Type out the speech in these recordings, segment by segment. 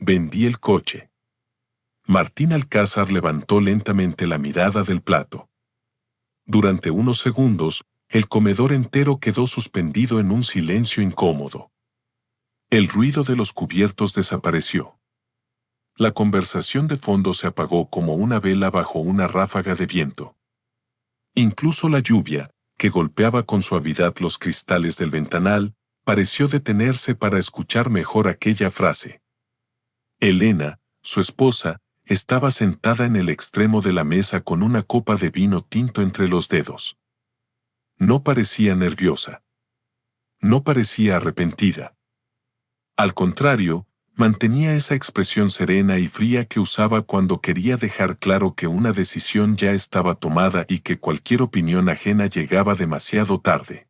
Vendí el coche. Martín Alcázar levantó lentamente la mirada del plato. Durante unos segundos, el comedor entero quedó suspendido en un silencio incómodo. El ruido de los cubiertos desapareció. La conversación de fondo se apagó como una vela bajo una ráfaga de viento. Incluso la lluvia, que golpeaba con suavidad los cristales del ventanal, pareció detenerse para escuchar mejor aquella frase. Elena, su esposa, estaba sentada en el extremo de la mesa con una copa de vino tinto entre los dedos. No parecía nerviosa. No parecía arrepentida. Al contrario, mantenía esa expresión serena y fría que usaba cuando quería dejar claro que una decisión ya estaba tomada y que cualquier opinión ajena llegaba demasiado tarde.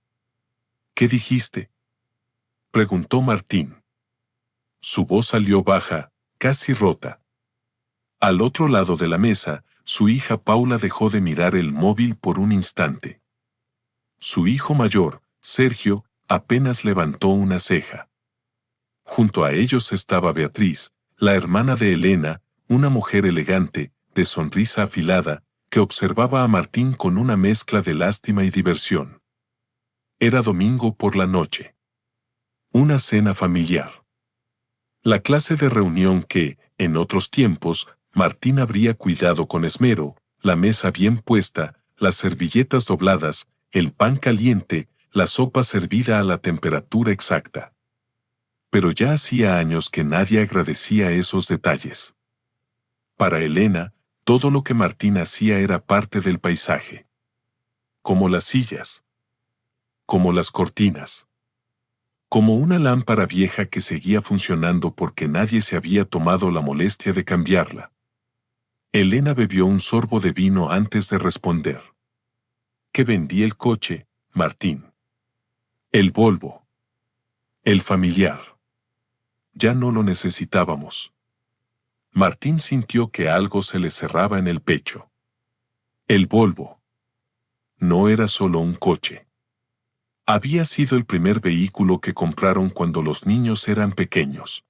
¿Qué dijiste?, preguntó Martín. Su voz salió baja, casi rota. Al otro lado de la mesa, su hija Paula dejó de mirar el móvil por un instante. Su hijo mayor, Sergio, apenas levantó una ceja. Junto a ellos estaba Beatriz, la hermana de Elena, una mujer elegante, de sonrisa afilada, que observaba a Martín con una mezcla de lástima y diversión. Era domingo por la noche. Una cena familiar. La clase de reunión que, en otros tiempos, Martín habría cuidado con esmero, la mesa bien puesta, las servilletas dobladas, el pan caliente, la sopa servida a la temperatura exacta. Pero ya hacía años que nadie agradecía esos detalles. Para Elena, todo lo que Martín hacía era parte del paisaje. Como las sillas. Como las cortinas. Como una lámpara vieja que seguía funcionando porque nadie se había tomado la molestia de cambiarla. Elena bebió un sorbo de vino antes de responder. ¿Que vendí el coche, Martín? El Volvo. El familiar. Ya no lo necesitábamos. Martín sintió que algo se le cerraba en el pecho. El Volvo. No era solo un coche. Había sido el primer vehículo que compraron cuando los niños eran pequeños.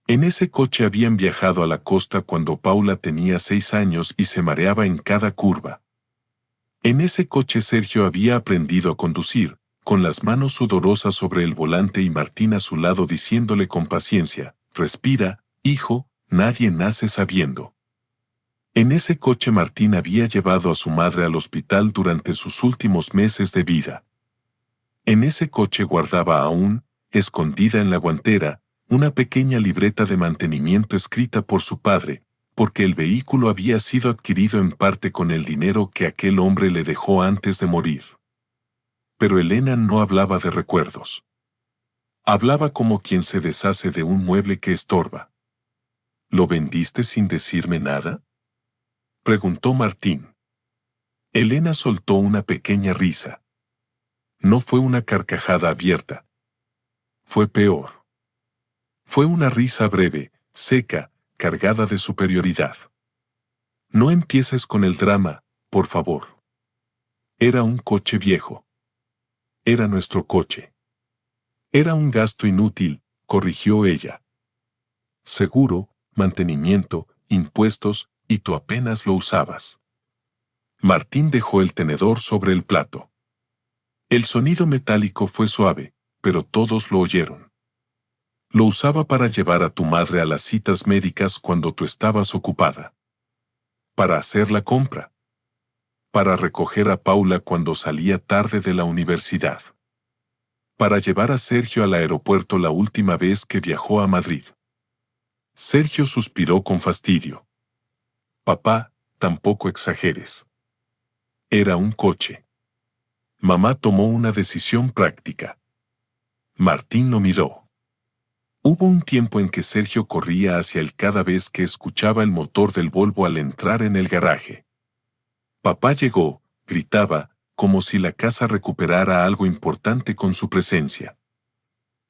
En ese coche habían viajado a la costa cuando Paula tenía 6 años y se mareaba en cada curva. En ese coche Sergio había aprendido a conducir, con las manos sudorosas sobre el volante y Martín a su lado diciéndole con paciencia, «Respira, hijo, nadie nace sabiendo». En ese coche Martín había llevado a su madre al hospital durante sus últimos meses de vida. En ese coche guardaba aún, escondida en la guantera, una pequeña libreta de mantenimiento escrita por su padre, porque el vehículo había sido adquirido en parte con el dinero que aquel hombre le dejó antes de morir. Pero Elena no hablaba de recuerdos. Hablaba como quien se deshace de un mueble que estorba. ¿Lo vendiste sin decirme nada?, preguntó Martín. Elena soltó una pequeña risa. No fue una carcajada abierta. Fue peor. Fue una risa breve, seca, cargada de superioridad. No empieces con el drama, por favor. Era un coche viejo. Era nuestro coche. Era un gasto inútil, corrigió ella. Seguro, mantenimiento, impuestos, y tú apenas lo usabas. Martín dejó el tenedor sobre el plato. El sonido metálico fue suave, pero todos lo oyeron. Lo usaba para llevar a tu madre a las citas médicas cuando tú estabas ocupada. Para hacer la compra. Para recoger a Paula cuando salía tarde de la universidad. Para llevar a Sergio al aeropuerto la última vez que viajó a Madrid. Sergio suspiró con fastidio. Papá, tampoco exageres. Era un coche. Mamá tomó una decisión práctica. Martín lo miró. Hubo un tiempo en que Sergio corría hacia él cada vez que escuchaba el motor del Volvo al entrar en el garaje. Papá llegó, gritaba, como si la casa recuperara algo importante con su presencia.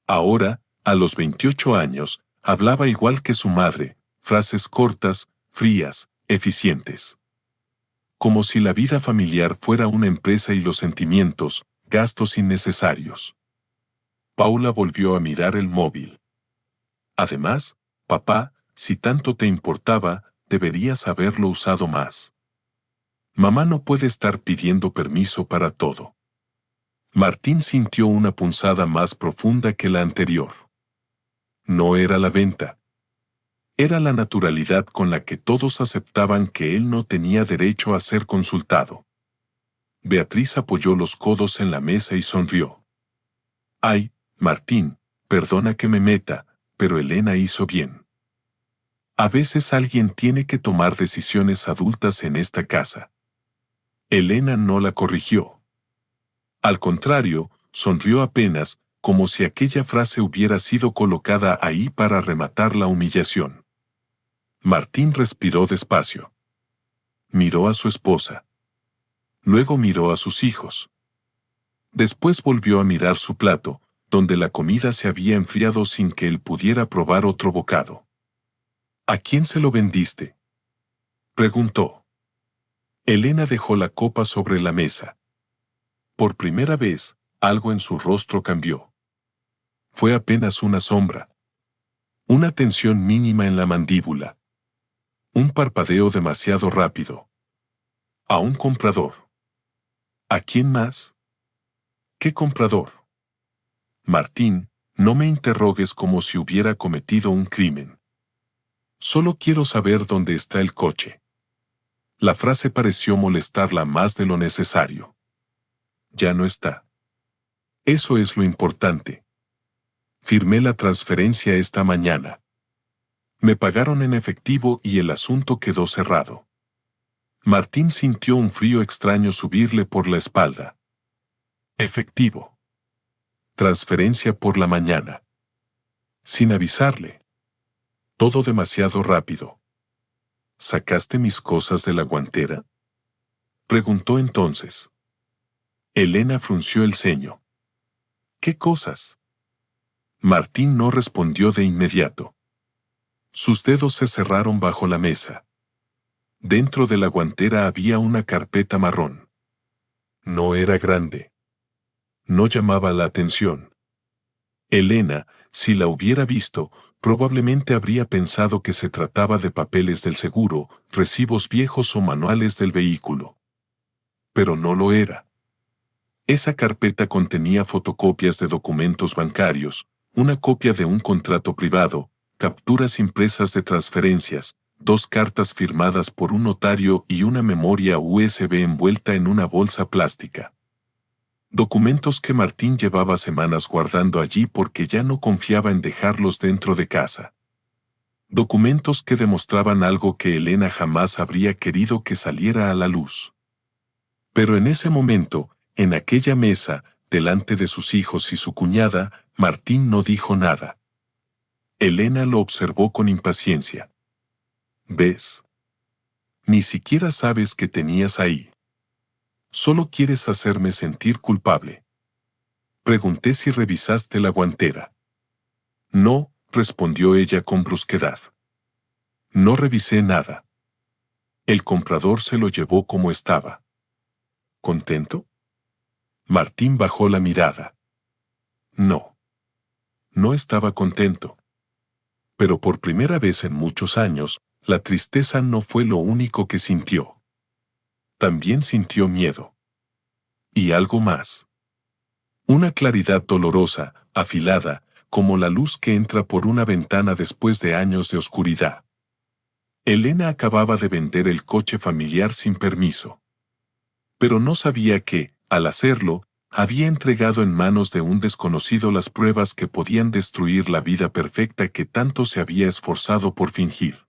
Ahora, a los 28 años, hablaba igual que su madre, frases cortas, frías, eficientes. Como si la vida familiar fuera una empresa y los sentimientos, gastos innecesarios. Paula volvió a mirar el móvil. Además, Papá, si tanto te importaba, deberías haberlo usado más. Mamá no puede estar pidiendo permiso para todo. Martín sintió una punzada más profunda que la anterior. No era la venta. Era la naturalidad con la que todos aceptaban que él no tenía derecho a ser consultado. Beatriz apoyó los codos en la mesa y sonrió. Ay, Martín, perdona que me meta, pero Elena hizo bien. A veces alguien tiene que tomar decisiones adultas en esta casa. Elena no la corrigió. Al contrario, sonrió apenas, como si aquella frase hubiera sido colocada ahí para rematar la humillación. Martín respiró despacio. Miró a su esposa. Luego miró a sus hijos. Después volvió a mirar su plato, donde la comida se había enfriado sin que él pudiera probar otro bocado. ¿A quién se lo vendiste?, preguntó. Elena dejó la copa sobre la mesa. Por primera vez, algo en su rostro cambió. Fue apenas una sombra. Una tensión mínima en la mandíbula. Un parpadeo demasiado rápido. A un comprador. ¿A quién más? ¿Qué comprador? Martín, no me interrogues como si hubiera cometido un crimen. Solo quiero saber dónde está el coche. La frase pareció molestarla más de lo necesario. Ya no está. Eso es lo importante. Firmé la transferencia esta mañana. Me pagaron en efectivo y el asunto quedó cerrado. Martín sintió un frío extraño subirle por la espalda. Efectivo. Transferencia por la mañana. Sin avisarle. Todo demasiado rápido. ¿Sacaste mis cosas de la guantera?, preguntó entonces. Elena frunció el ceño. ¿Qué cosas? Martín no respondió de inmediato. Sus dedos se cerraron bajo la mesa. Dentro de la guantera había una carpeta marrón. No era grande. No llamaba la atención. Elena, si la hubiera visto, probablemente habría pensado que se trataba de papeles del seguro, recibos viejos o manuales del vehículo. Pero no lo era. Esa carpeta contenía fotocopias de documentos bancarios, una copia de un contrato privado, capturas impresas de transferencias, 2 cartas firmadas por un notario y una memoria USB envuelta en una bolsa plástica. Documentos que Martín llevaba semanas guardando allí porque ya no confiaba en dejarlos dentro de casa. Documentos que demostraban algo que Elena jamás habría querido que saliera a la luz. Pero en ese momento, en aquella mesa, delante de sus hijos y su cuñada, Martín no dijo nada. Elena lo observó con impaciencia. ¿Ves? Ni siquiera sabes qué tenías ahí. Solo quieres hacerme sentir culpable. Pregunté si revisaste la guantera. No, respondió ella con brusquedad. No revisé nada. El comprador se lo llevó como estaba. ¿Contento? Martín bajó la mirada. No. No estaba contento. Pero por primera vez en muchos años, la tristeza no fue lo único que sintió. También sintió miedo. Y algo más. Una claridad dolorosa, afilada, como la luz que entra por una ventana después de años de oscuridad. Elena acababa de vender el coche familiar sin permiso. Pero no sabía que, al hacerlo, había entregado en manos de un desconocido las pruebas que podían destruir la vida perfecta que tanto se había esforzado por fingir.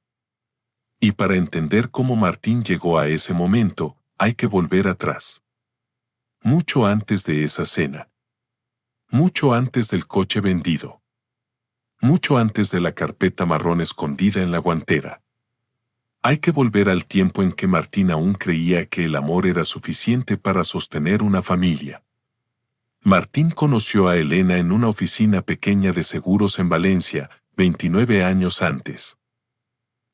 Y para entender cómo Martín llegó a ese momento, hay que volver atrás. Mucho antes de esa cena. Mucho antes del coche vendido. Mucho antes de la carpeta marrón escondida en la guantera. Hay que volver al tiempo en que Martín aún creía que el amor era suficiente para sostener una familia. Martín conoció a Elena en una oficina pequeña de seguros en Valencia, 29 años antes.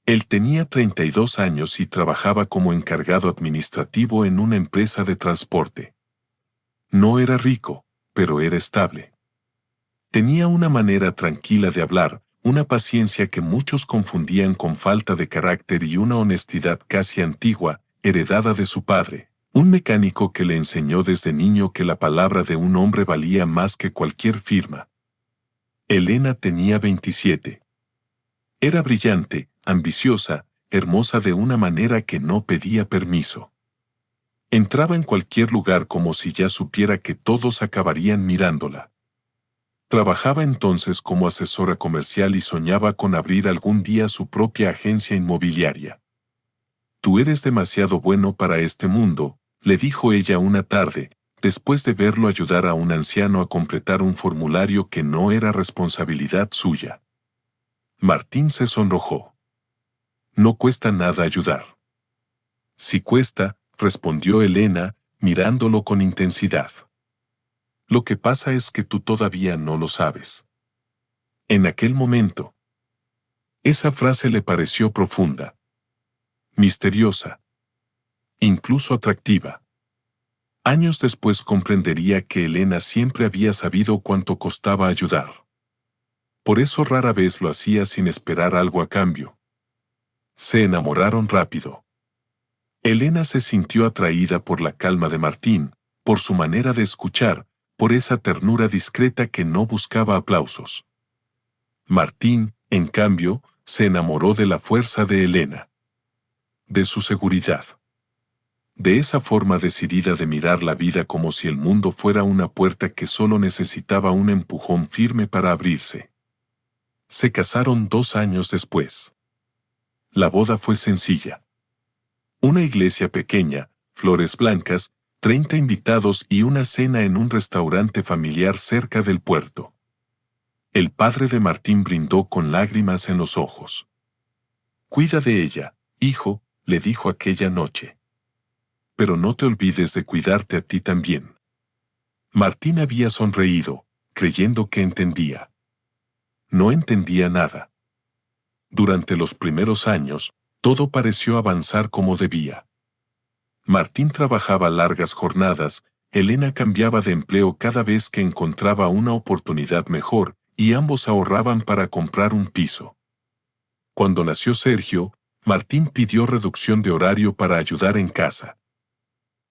Él tenía 32 años y trabajaba como encargado administrativo en una empresa de transporte. No era rico, pero era estable. Tenía una manera tranquila de hablar, una paciencia que muchos confundían con falta de carácter y una honestidad casi antigua, heredada de su padre, un mecánico que le enseñó desde niño que la palabra de un hombre valía más que cualquier firma. Elena tenía 27. Era brillante, ambiciosa, hermosa de una manera que no pedía permiso. Entraba en cualquier lugar como si ya supiera que todos acabarían mirándola. Trabajaba entonces como asesora comercial y soñaba con abrir algún día su propia agencia inmobiliaria. «Tú eres demasiado bueno para este mundo», le dijo ella una tarde, después de verlo ayudar a un anciano a completar un formulario que no era responsabilidad suya. Martín se sonrojó. «No cuesta nada ayudar». «Sí cuesta», respondió Elena, mirándolo con intensidad. «Lo que pasa es que tú todavía no lo sabes». En aquel momento, esa frase le pareció profunda, misteriosa, incluso atractiva. Años después comprendería que Elena siempre había sabido cuánto costaba ayudar. Por eso rara vez lo hacía sin esperar algo a cambio. Se enamoraron rápido. Elena se sintió atraída por la calma de Martín, por su manera de escuchar, por esa ternura discreta que no buscaba aplausos. Martín, en cambio, se enamoró de la fuerza de Elena. De su seguridad. De esa forma decidida de mirar la vida como si el mundo fuera una puerta que solo necesitaba un empujón firme para abrirse. Se casaron 2 años después. La boda fue sencilla. Una iglesia pequeña, flores blancas, 30 invitados y una cena en un restaurante familiar cerca del puerto. El padre de Martín brindó con lágrimas en los ojos. «Cuida de ella, hijo», le dijo aquella noche. «Pero no te olvides de cuidarte a ti también». Martín había sonreído, creyendo que entendía. No entendía nada. Durante los primeros años, todo pareció avanzar como debía. Martín trabajaba largas jornadas, Elena cambiaba de empleo cada vez que encontraba una oportunidad mejor, y ambos ahorraban para comprar un piso. Cuando nació Sergio, Martín pidió reducción de horario para ayudar en casa.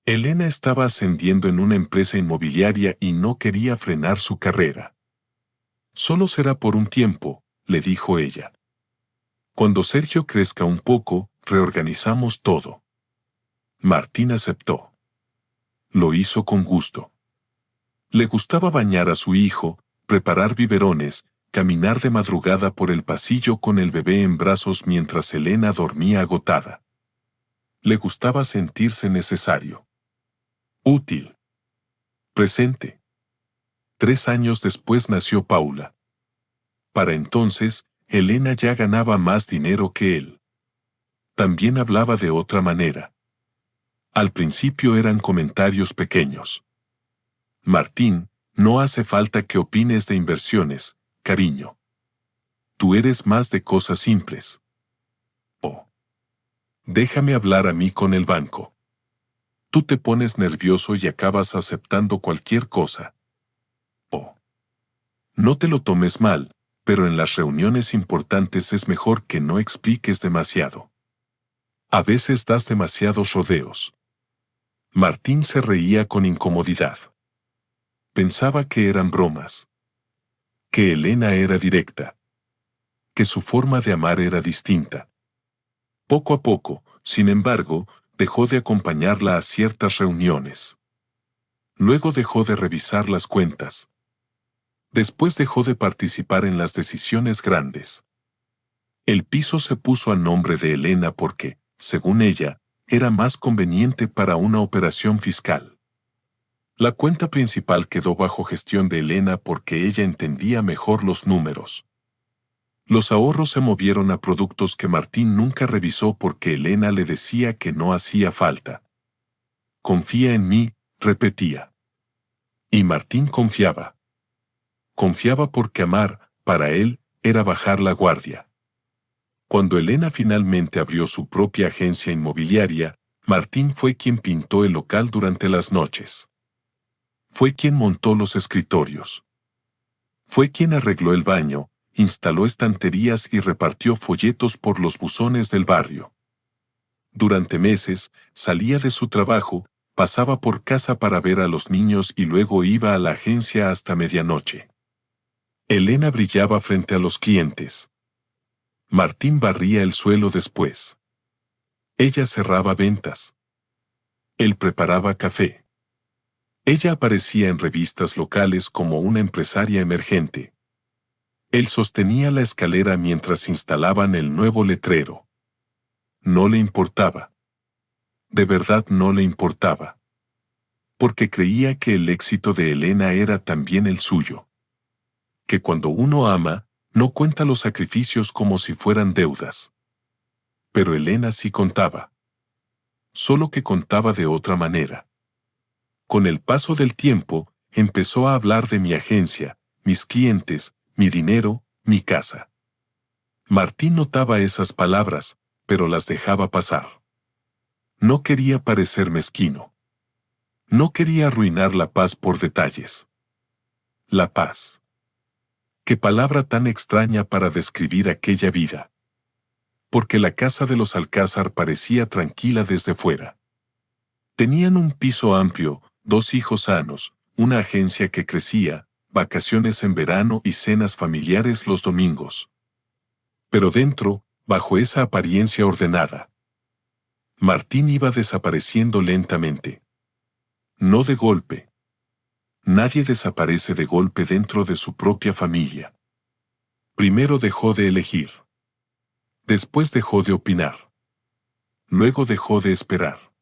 Elena estaba ascendiendo en una empresa inmobiliaria y no quería frenar su carrera. «Solo será por un tiempo», le dijo ella. «Cuando Sergio crezca un poco, reorganizamos todo». Martín aceptó. Lo hizo con gusto. Le gustaba bañar a su hijo, preparar biberones, caminar de madrugada por el pasillo con el bebé en brazos mientras Elena dormía agotada. Le gustaba sentirse necesario. Útil. Presente. 3 años después nació Paula. Para entonces, Elena ya ganaba más dinero que él. También hablaba de otra manera. Al principio eran comentarios pequeños. «Martín, no hace falta que opines de inversiones, cariño. Tú eres más de cosas simples». «Oh. Déjame hablar a mí con el banco». «Tú te pones nervioso y acabas aceptando cualquier cosa». «Oh. No te lo tomes mal, pero en las reuniones importantes es mejor que no expliques demasiado. A veces das demasiados rodeos». Martín se reía con incomodidad. Pensaba que eran bromas. Que Elena era directa. Que su forma de amar era distinta. Poco a poco, sin embargo, dejó de acompañarla a ciertas reuniones. Luego dejó de revisar las cuentas. Después dejó de participar en las decisiones grandes. El piso se puso a nombre de Elena porque, según ella, era más conveniente para una operación fiscal. La cuenta principal quedó bajo gestión de Elena porque ella entendía mejor los números. Los ahorros se movieron a productos que Martín nunca revisó porque Elena le decía que no hacía falta. «Confía en mí», repetía. Y Martín confiaba. Confiaba porque amar, para él, era bajar la guardia. Cuando Elena finalmente abrió su propia agencia inmobiliaria, Martín fue quien pintó el local durante las noches. Fue quien montó los escritorios. Fue quien arregló el baño, instaló estanterías y repartió folletos por los buzones del barrio. Durante meses, salía de su trabajo, pasaba por casa para ver a los niños y luego iba a la agencia hasta medianoche. Elena brillaba frente a los clientes. Martín barría el suelo después. Ella cerraba ventas. Él preparaba café. Ella aparecía en revistas locales como una empresaria emergente. Él sostenía la escalera mientras instalaban el nuevo letrero. No le importaba. De verdad no le importaba. Porque creía que el éxito de Elena era también el suyo. Que cuando uno ama, no cuenta los sacrificios como si fueran deudas. Pero Elena sí contaba. Solo que contaba de otra manera. Con el paso del tiempo, empezó a hablar de mi agencia, mis clientes, mi dinero, mi casa. Martín notaba esas palabras, pero las dejaba pasar. No quería parecer mezquino. No quería arruinar la paz por detalles. La paz. Qué palabra tan extraña para describir aquella vida. Porque la casa de los Alcázar parecía tranquila desde fuera. Tenían un piso amplio, 2 hijos sanos, una agencia que crecía, vacaciones en verano y cenas familiares los domingos. Pero dentro, bajo esa apariencia ordenada, Martín iba desapareciendo lentamente. No de golpe. Nadie desaparece de golpe dentro de su propia familia. Primero dejó de elegir. Después dejó de opinar. Luego dejó de esperar.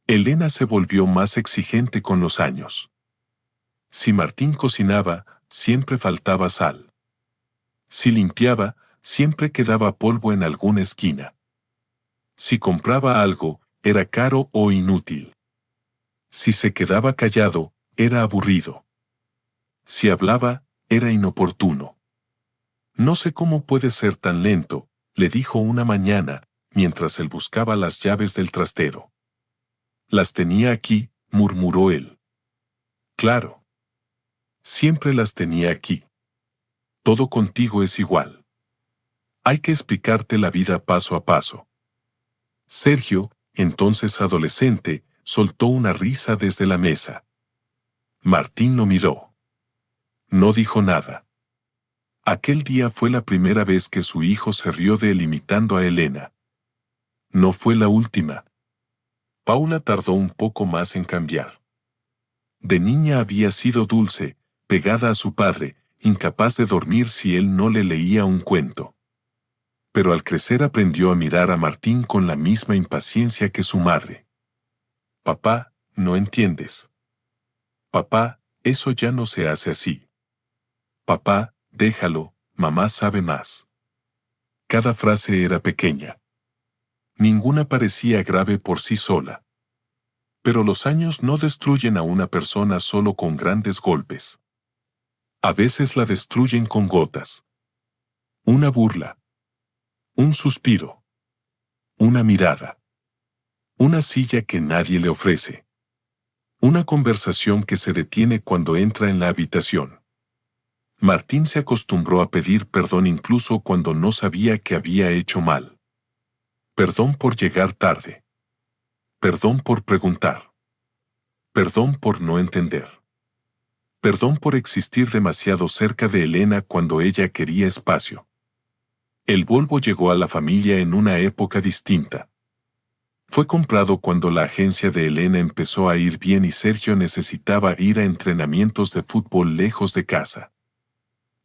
Elena se volvió más exigente con los años. Si Martín cocinaba, siempre faltaba sal. Si limpiaba, siempre quedaba polvo en alguna esquina. Si compraba algo, era caro o inútil. Si se quedaba callado, era aburrido. Si hablaba, era inoportuno. No sé cómo puede ser tan lento, le dijo una mañana, mientras él buscaba las llaves del trastero. Las tenía aquí, murmuró él. Claro. Siempre las tenía aquí. Todo contigo es igual. Hay que explicarte la vida paso a paso. Sergio, entonces adolescente, soltó una risa desde la mesa. Martín lo miró. No dijo nada. Aquel día fue la primera vez que su hijo se rió de él imitando a Elena. No fue la última. Paula tardó un poco más en cambiar. De niña había sido dulce, pegada a su padre, incapaz de dormir si él no le leía un cuento. Pero al crecer aprendió a mirar a Martín con la misma impaciencia que su madre. Papá, no entiendes. Papá, eso ya no se hace así. Papá, déjalo, mamá sabe más. Cada frase era pequeña. Ninguna parecía grave por sí sola. Pero los años no destruyen a una persona solo con grandes golpes. A veces la destruyen con gotas. Una burla. Un suspiro. Una mirada. Una silla que nadie le ofrece. Una conversación que se detiene cuando entra en la habitación. Martín se acostumbró a pedir perdón incluso cuando no sabía que había hecho mal. Perdón por llegar tarde. Perdón por preguntar. Perdón por no entender. Perdón por existir demasiado cerca de Elena cuando ella quería espacio. El Volvo llegó a la familia en una época distinta. Fue comprado cuando la agencia de Elena empezó a ir bien y Sergio necesitaba ir a entrenamientos de fútbol lejos de casa.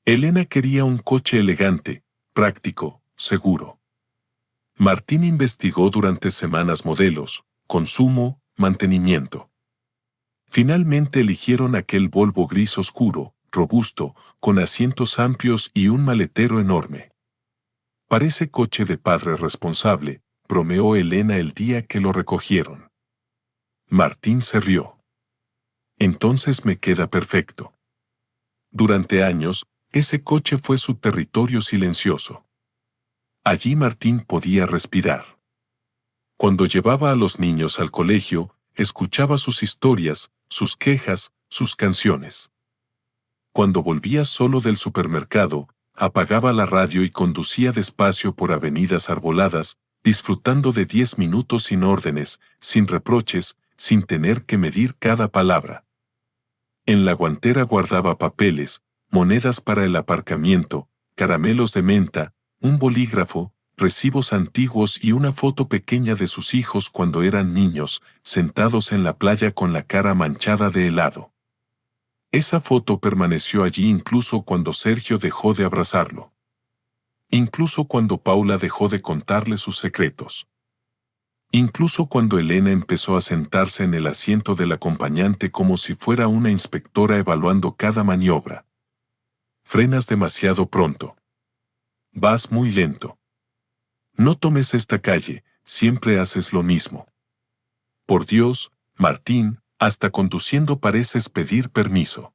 Elena quería un coche elegante, práctico, seguro. Martín investigó durante semanas modelos, consumo, mantenimiento. Finalmente eligieron aquel Volvo gris oscuro, robusto, con asientos amplios y un maletero enorme. Parece coche de padre responsable, bromeó Elena el día que lo recogieron. Martín se rió. Entonces me queda perfecto. Durante años, ese coche fue su territorio silencioso. Allí Martín podía respirar. Cuando llevaba a los niños al colegio, escuchaba sus historias, sus quejas, sus canciones. Cuando volvía solo del supermercado, apagaba la radio y conducía despacio por avenidas arboladas, disfrutando de 10 minutos sin órdenes, sin reproches, sin tener que medir cada palabra. En la guantera guardaba papeles, monedas para el aparcamiento, caramelos de menta, un bolígrafo, recibos antiguos y una foto pequeña de sus hijos cuando eran niños, sentados en la playa con la cara manchada de helado. Esa foto permaneció allí incluso cuando Sergio dejó de abrazarlo. Incluso cuando Paula dejó de contarle sus secretos. Incluso cuando Elena empezó a sentarse en el asiento del acompañante como si fuera una inspectora evaluando cada maniobra. Frenas demasiado pronto. Vas muy lento. No tomes esta calle, siempre haces lo mismo. Por Dios, Martín, hasta conduciendo pareces pedir permiso.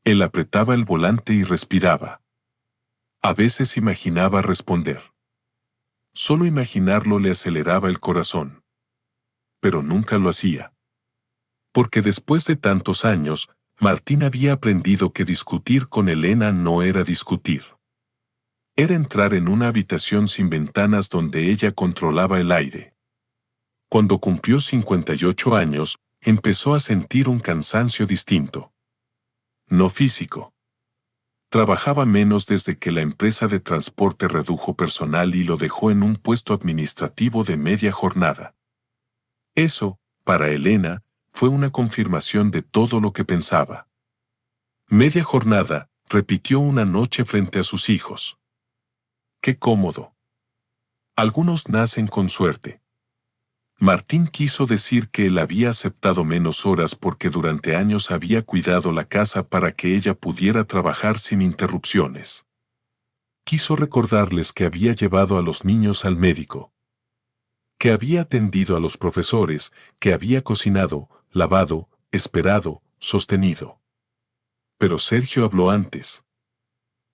Él apretaba el volante y respiraba. A veces imaginaba responder. Solo imaginarlo le aceleraba el corazón. Pero nunca lo hacía. Porque después de tantos años, Martín había aprendido que discutir con Elena no era discutir. Era entrar en una habitación sin ventanas donde ella controlaba el aire. Cuando cumplió 58 años, empezó a sentir un cansancio distinto. No físico. Trabajaba menos desde que la empresa de transporte redujo personal y lo dejó en un puesto administrativo de media jornada. Eso, para Elena, fue una confirmación de todo lo que pensaba. Media jornada, repitió una noche frente a sus hijos. ¡Qué cómodo! Algunos nacen con suerte. Martín quiso decir que él había aceptado menos horas porque durante años había cuidado la casa para que ella pudiera trabajar sin interrupciones. Quiso recordarles que había llevado a los niños al médico, que había atendido a los profesores, que había cocinado, lavado, esperado, sostenido. Pero Sergio habló antes.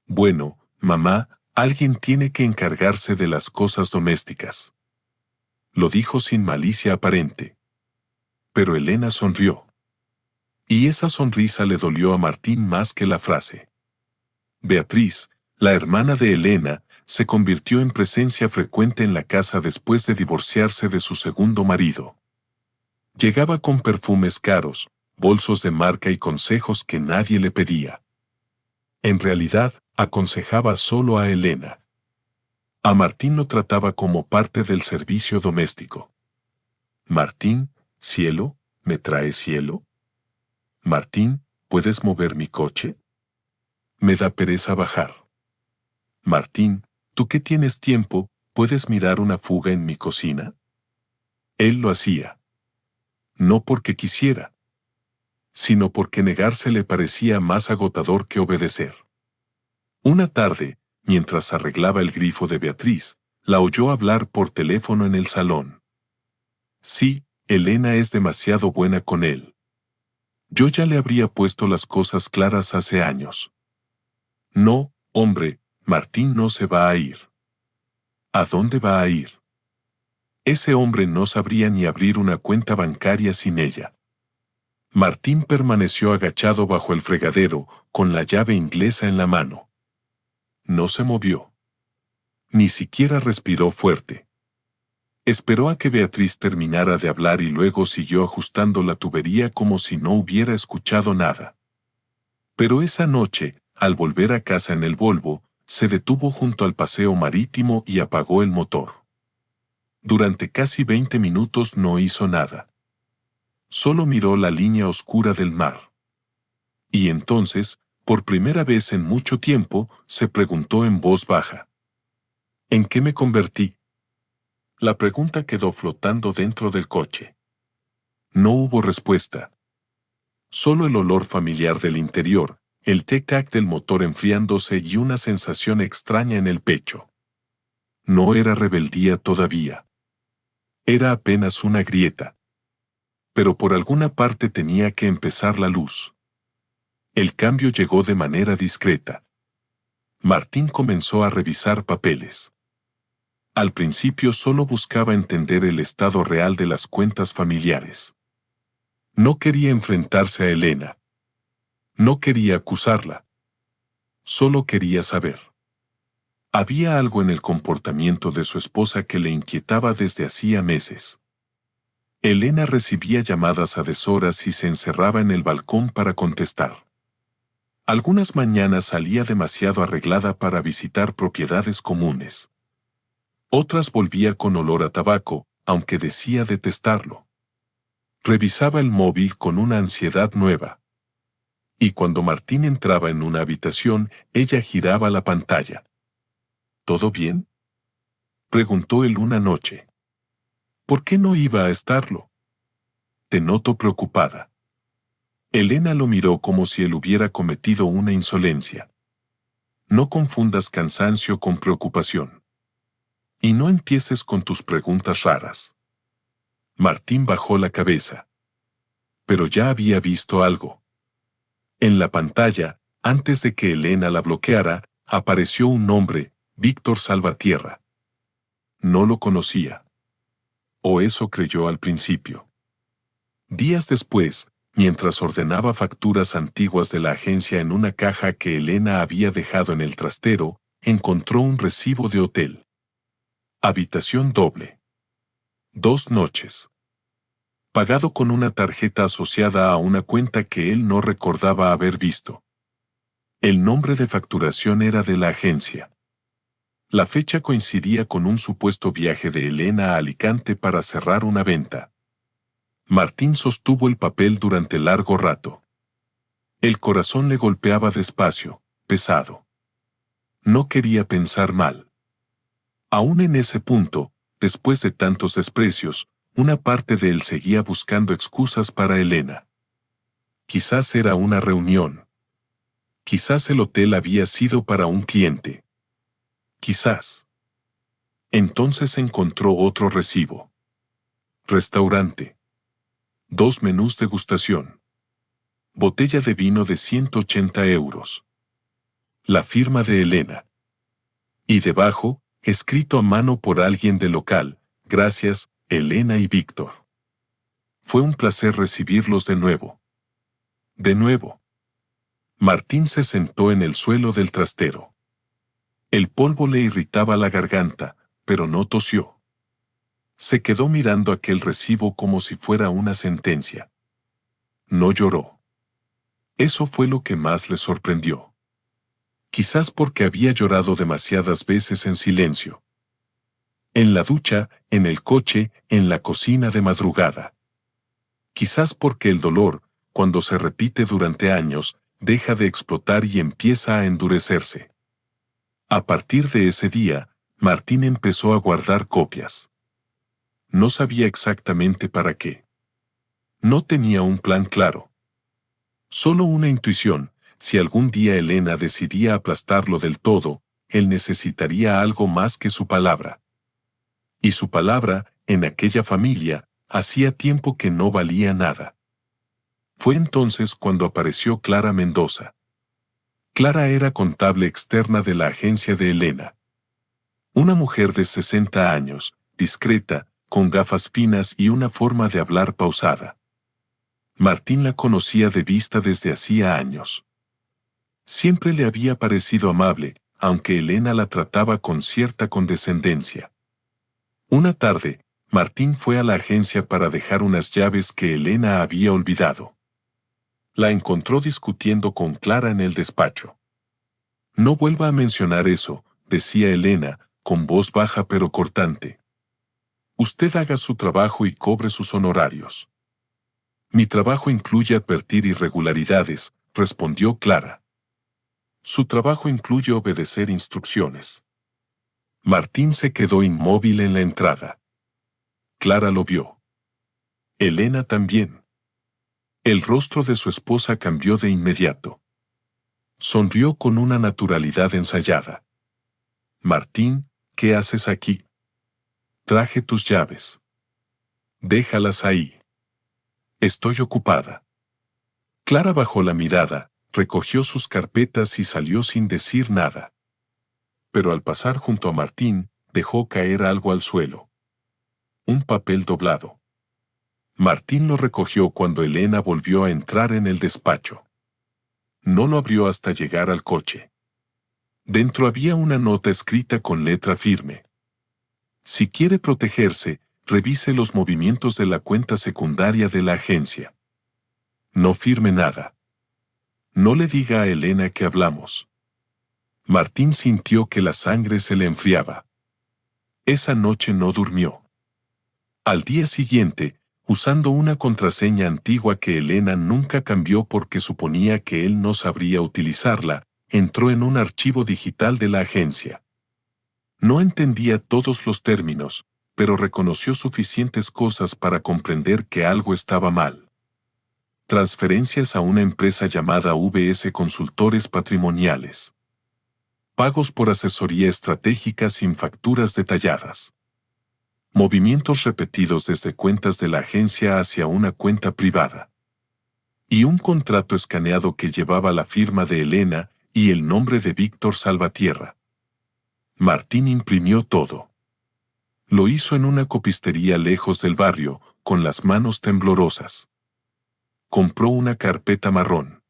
Bueno, mamá, alguien tiene que encargarse de las cosas domésticas. Lo dijo sin malicia aparente. Pero Elena sonrió. Y esa sonrisa le dolió a Martín más que la frase. Beatriz, la hermana de Elena, se convirtió en presencia frecuente en la casa después de divorciarse de su segundo marido. Llegaba con perfumes caros, bolsos de marca y consejos que nadie le pedía. En realidad, aconsejaba solo a Elena. A Martín lo trataba como parte del servicio doméstico. Martín, cielo, ¿me traes cielo? Martín, ¿puedes mover mi coche? Me da pereza bajar. Martín, ¿tú que tienes tiempo, puedes mirar una fuga en mi cocina? Él lo hacía. No porque quisiera, sino porque negarse le parecía más agotador que obedecer. Una tarde, mientras arreglaba el grifo de Beatriz, la oyó hablar por teléfono en el salón. Sí, Elena es demasiado buena con él. Yo ya le habría puesto las cosas claras hace años. No, hombre, Martín no se va a ir. ¿A dónde va a ir? Ese hombre no sabría ni abrir una cuenta bancaria sin ella. Martín permaneció agachado bajo el fregadero, con la llave inglesa en la mano. No se movió. Ni siquiera respiró fuerte. Esperó a que Beatriz terminara de hablar y luego siguió ajustando la tubería como si no hubiera escuchado nada. Pero esa noche, al volver a casa en el Volvo, se detuvo junto al paseo marítimo y apagó el motor. Durante casi 20 minutos no hizo nada. Solo miró la línea oscura del mar. Y entonces, por primera vez en mucho tiempo, se preguntó en voz baja. ¿En qué me convertí? La pregunta quedó flotando dentro del coche. No hubo respuesta. Solo el olor familiar del interior, el tic-tac del motor enfriándose y una sensación extraña en el pecho. No era rebeldía todavía. Era apenas una grieta. Pero por alguna parte tenía que empezar la luz. El cambio llegó de manera discreta. Martín comenzó a revisar papeles. Al principio solo buscaba entender el estado real de las cuentas familiares. No quería enfrentarse a Elena. No quería acusarla. Solo quería saber. Había algo en el comportamiento de su esposa que le inquietaba desde hacía meses. Elena recibía llamadas a deshoras y se encerraba en el balcón para contestar. Algunas mañanas salía demasiado arreglada para visitar propiedades comunes. Otras volvía con olor a tabaco, aunque decía detestarlo. Revisaba el móvil con una ansiedad nueva. Y cuando Martín entraba en una habitación, ella giraba la pantalla. ¿Todo bien?, preguntó él una noche. ¿Por qué no iba a estarlo? Te noto preocupada. Elena lo miró como si él hubiera cometido una insolencia. No confundas cansancio con preocupación. Y no empieces con tus preguntas raras. Martín bajó la cabeza. Pero ya había visto algo. En la pantalla, antes de que Elena la bloqueara, apareció un nombre, Víctor Salvatierra. No lo conocía. O eso creyó al principio. Días después, mientras ordenaba facturas antiguas de la agencia en una caja que Elena había dejado en el trastero, encontró un recibo de hotel. Habitación doble. 2 noches. Pagado con una tarjeta asociada a una cuenta que él no recordaba haber visto. El nombre de facturación era de la agencia. La fecha coincidía con un supuesto viaje de Elena a Alicante para cerrar una venta. Martín sostuvo el papel durante largo rato. El corazón le golpeaba despacio, pesado. No quería pensar mal. Aún en ese punto, después de tantos desprecios, una parte de él seguía buscando excusas para Elena. Quizás era una reunión. Quizás el hotel había sido para un cliente. Quizás. Entonces encontró otro recibo. Restaurante. 2 menús degustación. Botella de vino de 180 euros. La firma de Elena. Y debajo, escrito a mano por alguien del local, gracias, Elena y Víctor. Fue un placer recibirlos de nuevo. De nuevo. Martín se sentó en el suelo del trastero. El polvo le irritaba la garganta, pero no tosió. Se quedó mirando aquel recibo como si fuera una sentencia. No lloró. Eso fue lo que más le sorprendió. Quizás porque había llorado demasiadas veces en silencio. En la ducha, en el coche, en la cocina de madrugada. Quizás porque el dolor, cuando se repite durante años, deja de explotar y empieza a endurecerse. A partir de ese día, Martín empezó a guardar copias. No sabía exactamente para qué. No tenía un plan claro. Solo una intuición: si algún día Elena decidía aplastarlo del todo, él necesitaría algo más que su palabra. Y su palabra, en aquella familia, hacía tiempo que no valía nada. Fue entonces cuando apareció Clara Mendoza. Clara era contable externa de la agencia de Elena. Una mujer de 60 años, discreta, con gafas finas y una forma de hablar pausada. Martín la conocía de vista desde hacía años. Siempre le había parecido amable, aunque Elena la trataba con cierta condescendencia. Una tarde, Martín fue a la agencia para dejar unas llaves que Elena había olvidado. La encontró discutiendo con Clara en el despacho. No vuelva a mencionar eso, decía Elena, con voz baja pero cortante. Usted haga su trabajo y cobre sus honorarios. Mi trabajo incluye advertir irregularidades, respondió Clara. Su trabajo incluye obedecer instrucciones. Martín se quedó inmóvil en la entrada. Clara lo vio. Elena también. El rostro de su esposa cambió de inmediato. Sonrió con una naturalidad ensayada. Martín, ¿qué haces aquí? Traje tus llaves. Déjalas ahí. Estoy ocupada. Clara bajó la mirada, recogió sus carpetas y salió sin decir nada. Pero al pasar junto a Martín, dejó caer algo al suelo. Un papel doblado. Martín lo recogió cuando Elena volvió a entrar en el despacho. No lo abrió hasta llegar al coche. Dentro había una nota escrita con letra firme. Si quiere protegerse, revise los movimientos de la cuenta secundaria de la agencia. No firme nada. No le diga a Elena que hablamos. Martín sintió que la sangre se le enfriaba. Esa noche no durmió. Al día siguiente, usando una contraseña antigua que Elena nunca cambió porque suponía que él no sabría utilizarla, entró en un archivo digital de la agencia. No entendía todos los términos, pero reconoció suficientes cosas para comprender que algo estaba mal. Transferencias a una empresa llamada VS Consultores Patrimoniales. Pagos por asesoría estratégica sin facturas detalladas. Movimientos repetidos desde cuentas de la agencia hacia una cuenta privada. Y un contrato escaneado que llevaba la firma de Elena y el nombre de Víctor Salvatierra. Martín imprimió todo. Lo hizo en una copistería lejos del barrio, con las manos temblorosas. Compró una carpeta marrón.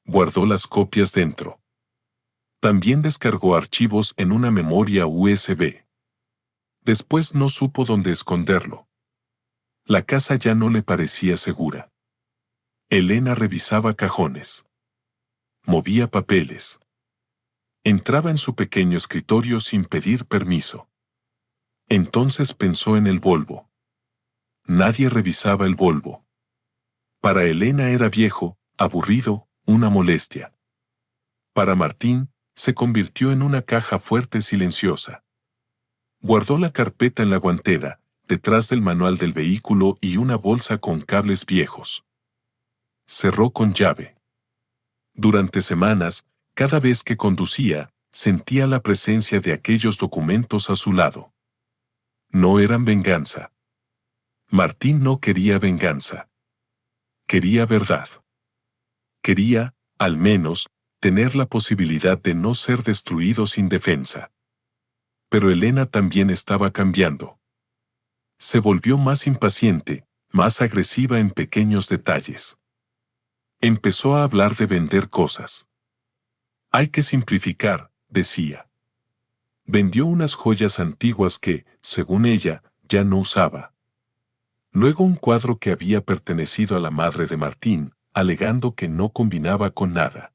Guardó las copias dentro. También descargó archivos en una memoria USB. Después no supo dónde esconderlo. La casa ya no le parecía segura. Elena revisaba cajones. Movía papeles. Entraba en su pequeño escritorio sin pedir permiso. Entonces pensó en el Volvo. Nadie revisaba el Volvo. Para Elena era viejo, aburrido, una molestia. Para Martín, se convirtió en una caja fuerte silenciosa. Guardó la carpeta en la guantera, detrás del manual del vehículo y una bolsa con cables viejos. Cerró con llave. Durante semanas, cada vez que conducía, sentía la presencia de aquellos documentos a su lado. No eran venganza. Martín no quería venganza. Quería verdad. Quería, al menos, tener la posibilidad de no ser destruido sin defensa. Pero Elena también estaba cambiando. Se volvió más impaciente, más agresiva en pequeños detalles. Empezó a hablar de vender cosas. Hay que simplificar, decía. Vendió unas joyas antiguas que, según ella, ya no usaba. Luego un cuadro que había pertenecido a la madre de Martín, alegando que no combinaba con nada.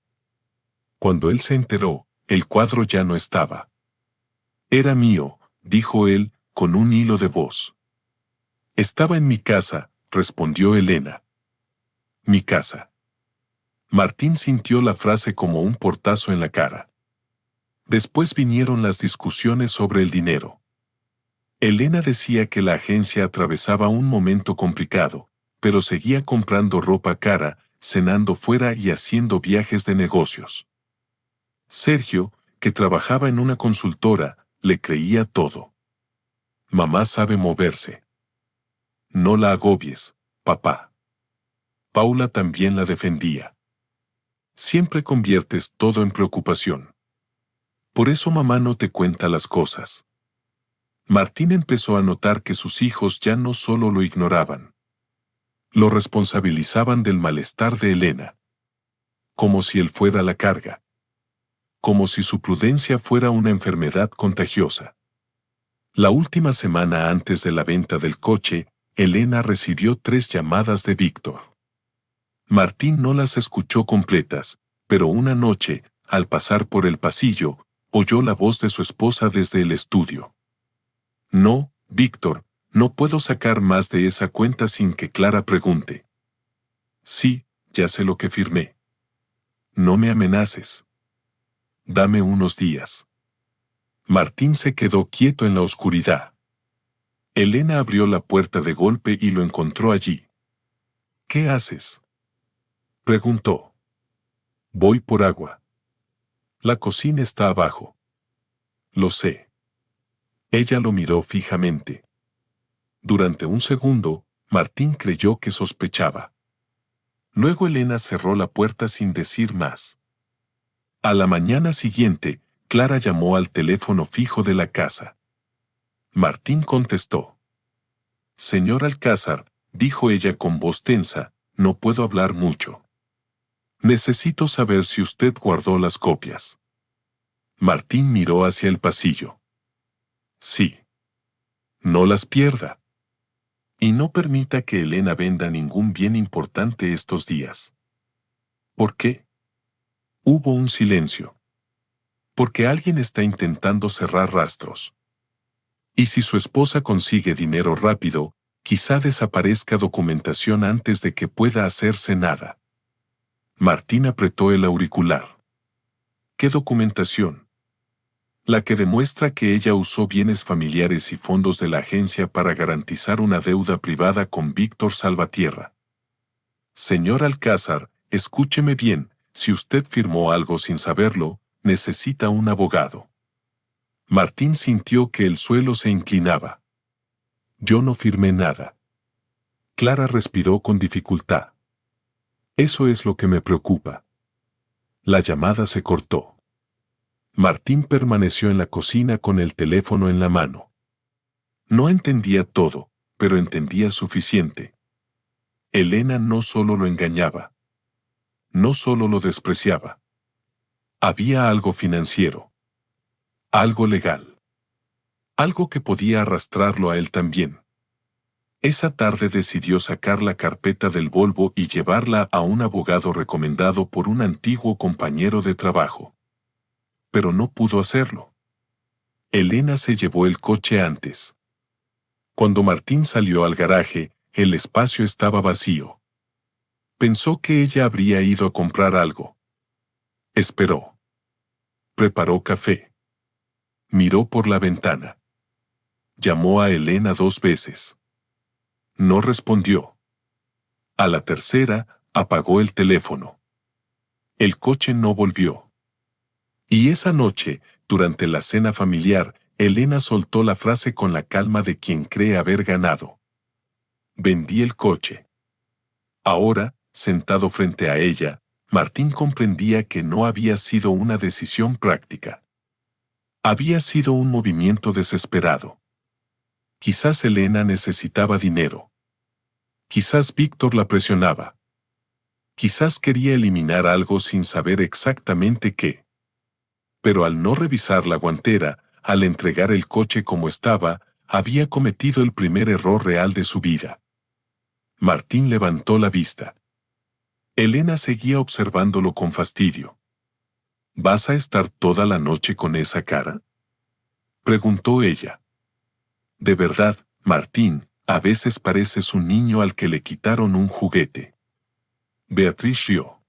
Cuando él se enteró, el cuadro ya no estaba. Era mío, dijo él, con un hilo de voz. Estaba en mi casa, respondió Elena. Mi casa. Martín sintió la frase como un portazo en la cara. Después vinieron las discusiones sobre el dinero. Elena decía que la agencia atravesaba un momento complicado, pero seguía comprando ropa cara, cenando fuera y haciendo viajes de negocios. Sergio, que trabajaba en una consultora, le creía todo. Mamá sabe moverse. No la agobies, papá. Paula también la defendía. Siempre conviertes todo en preocupación. Por eso mamá no te cuenta las cosas. Martín empezó a notar que sus hijos ya no solo lo ignoraban. Lo responsabilizaban del malestar de Elena. Como si él fuera la carga. Como si su prudencia fuera una enfermedad contagiosa. La última semana antes de la venta del coche, Elena recibió 3 llamadas de Víctor. Martín no las escuchó completas, pero una noche, al pasar por el pasillo, oyó la voz de su esposa desde el estudio. No, Víctor, no puedo sacar más de esa cuenta sin que Clara pregunte. Sí, ya sé lo que firmé. No me amenaces. Dame unos días. Martín se quedó quieto en la oscuridad. Elena abrió la puerta de golpe y lo encontró allí. ¿Qué haces?, preguntó. Voy por agua. La cocina está abajo. Lo sé. Ella lo miró fijamente. Durante un segundo, Martín creyó que sospechaba. Luego Elena cerró la puerta sin decir más. A la mañana siguiente, Clara llamó al teléfono fijo de la casa. Martín contestó. Señor Alcázar, dijo ella con voz tensa, no puedo hablar mucho. Necesito saber si usted guardó las copias. Martín miró hacia el pasillo. Sí. No las pierda. Y no permita que Elena venda ningún bien importante estos días. ¿Por qué? Hubo un silencio. Porque alguien está intentando cerrar rastros. Y si su esposa consigue dinero rápido, quizá desaparezca documentación antes de que pueda hacerse nada. Martín apretó el auricular. ¿Qué documentación? La que demuestra que ella usó bienes familiares y fondos de la agencia para garantizar una deuda privada con Víctor Salvatierra. Señor Alcázar, escúcheme bien, si usted firmó algo sin saberlo, necesita un abogado. Martín sintió que el suelo se inclinaba. Yo no firmé nada. Clara respiró con dificultad. Eso es lo que me preocupa. La llamada se cortó. Martín permaneció en la cocina con el teléfono en la mano. No entendía todo, pero entendía suficiente. Elena no solo lo engañaba. No solo lo despreciaba. Había algo financiero. Algo legal. Algo que podía arrastrarlo a él también. Esa tarde decidió sacar la carpeta del Volvo y llevarla a un abogado recomendado por un antiguo compañero de trabajo. Pero no pudo hacerlo. Elena se llevó el coche antes. Cuando Martín salió al garaje, el espacio estaba vacío. Pensó que ella habría ido a comprar algo. Esperó. Preparó café. Miró por la ventana. Llamó a Elena 2 veces. No respondió. A la tercera, apagó el teléfono. El coche no volvió. Y esa noche, durante la cena familiar, Elena soltó la frase con la calma de quien cree haber ganado. Vendí el coche. Ahora, sentado frente a ella, Martín comprendía que no había sido una decisión práctica. Había sido un movimiento desesperado. Quizás Elena necesitaba dinero. Quizás Víctor la presionaba. Quizás quería eliminar algo sin saber exactamente qué. Pero al no revisar la guantera, al entregar el coche como estaba, había cometido el primer error real de su vida. Martín levantó la vista. Elena seguía observándolo con fastidio. ¿Vas a estar toda la noche con esa cara?, preguntó ella. De verdad, Martín, a veces pareces un niño al que le quitaron un juguete. Beatriz rió.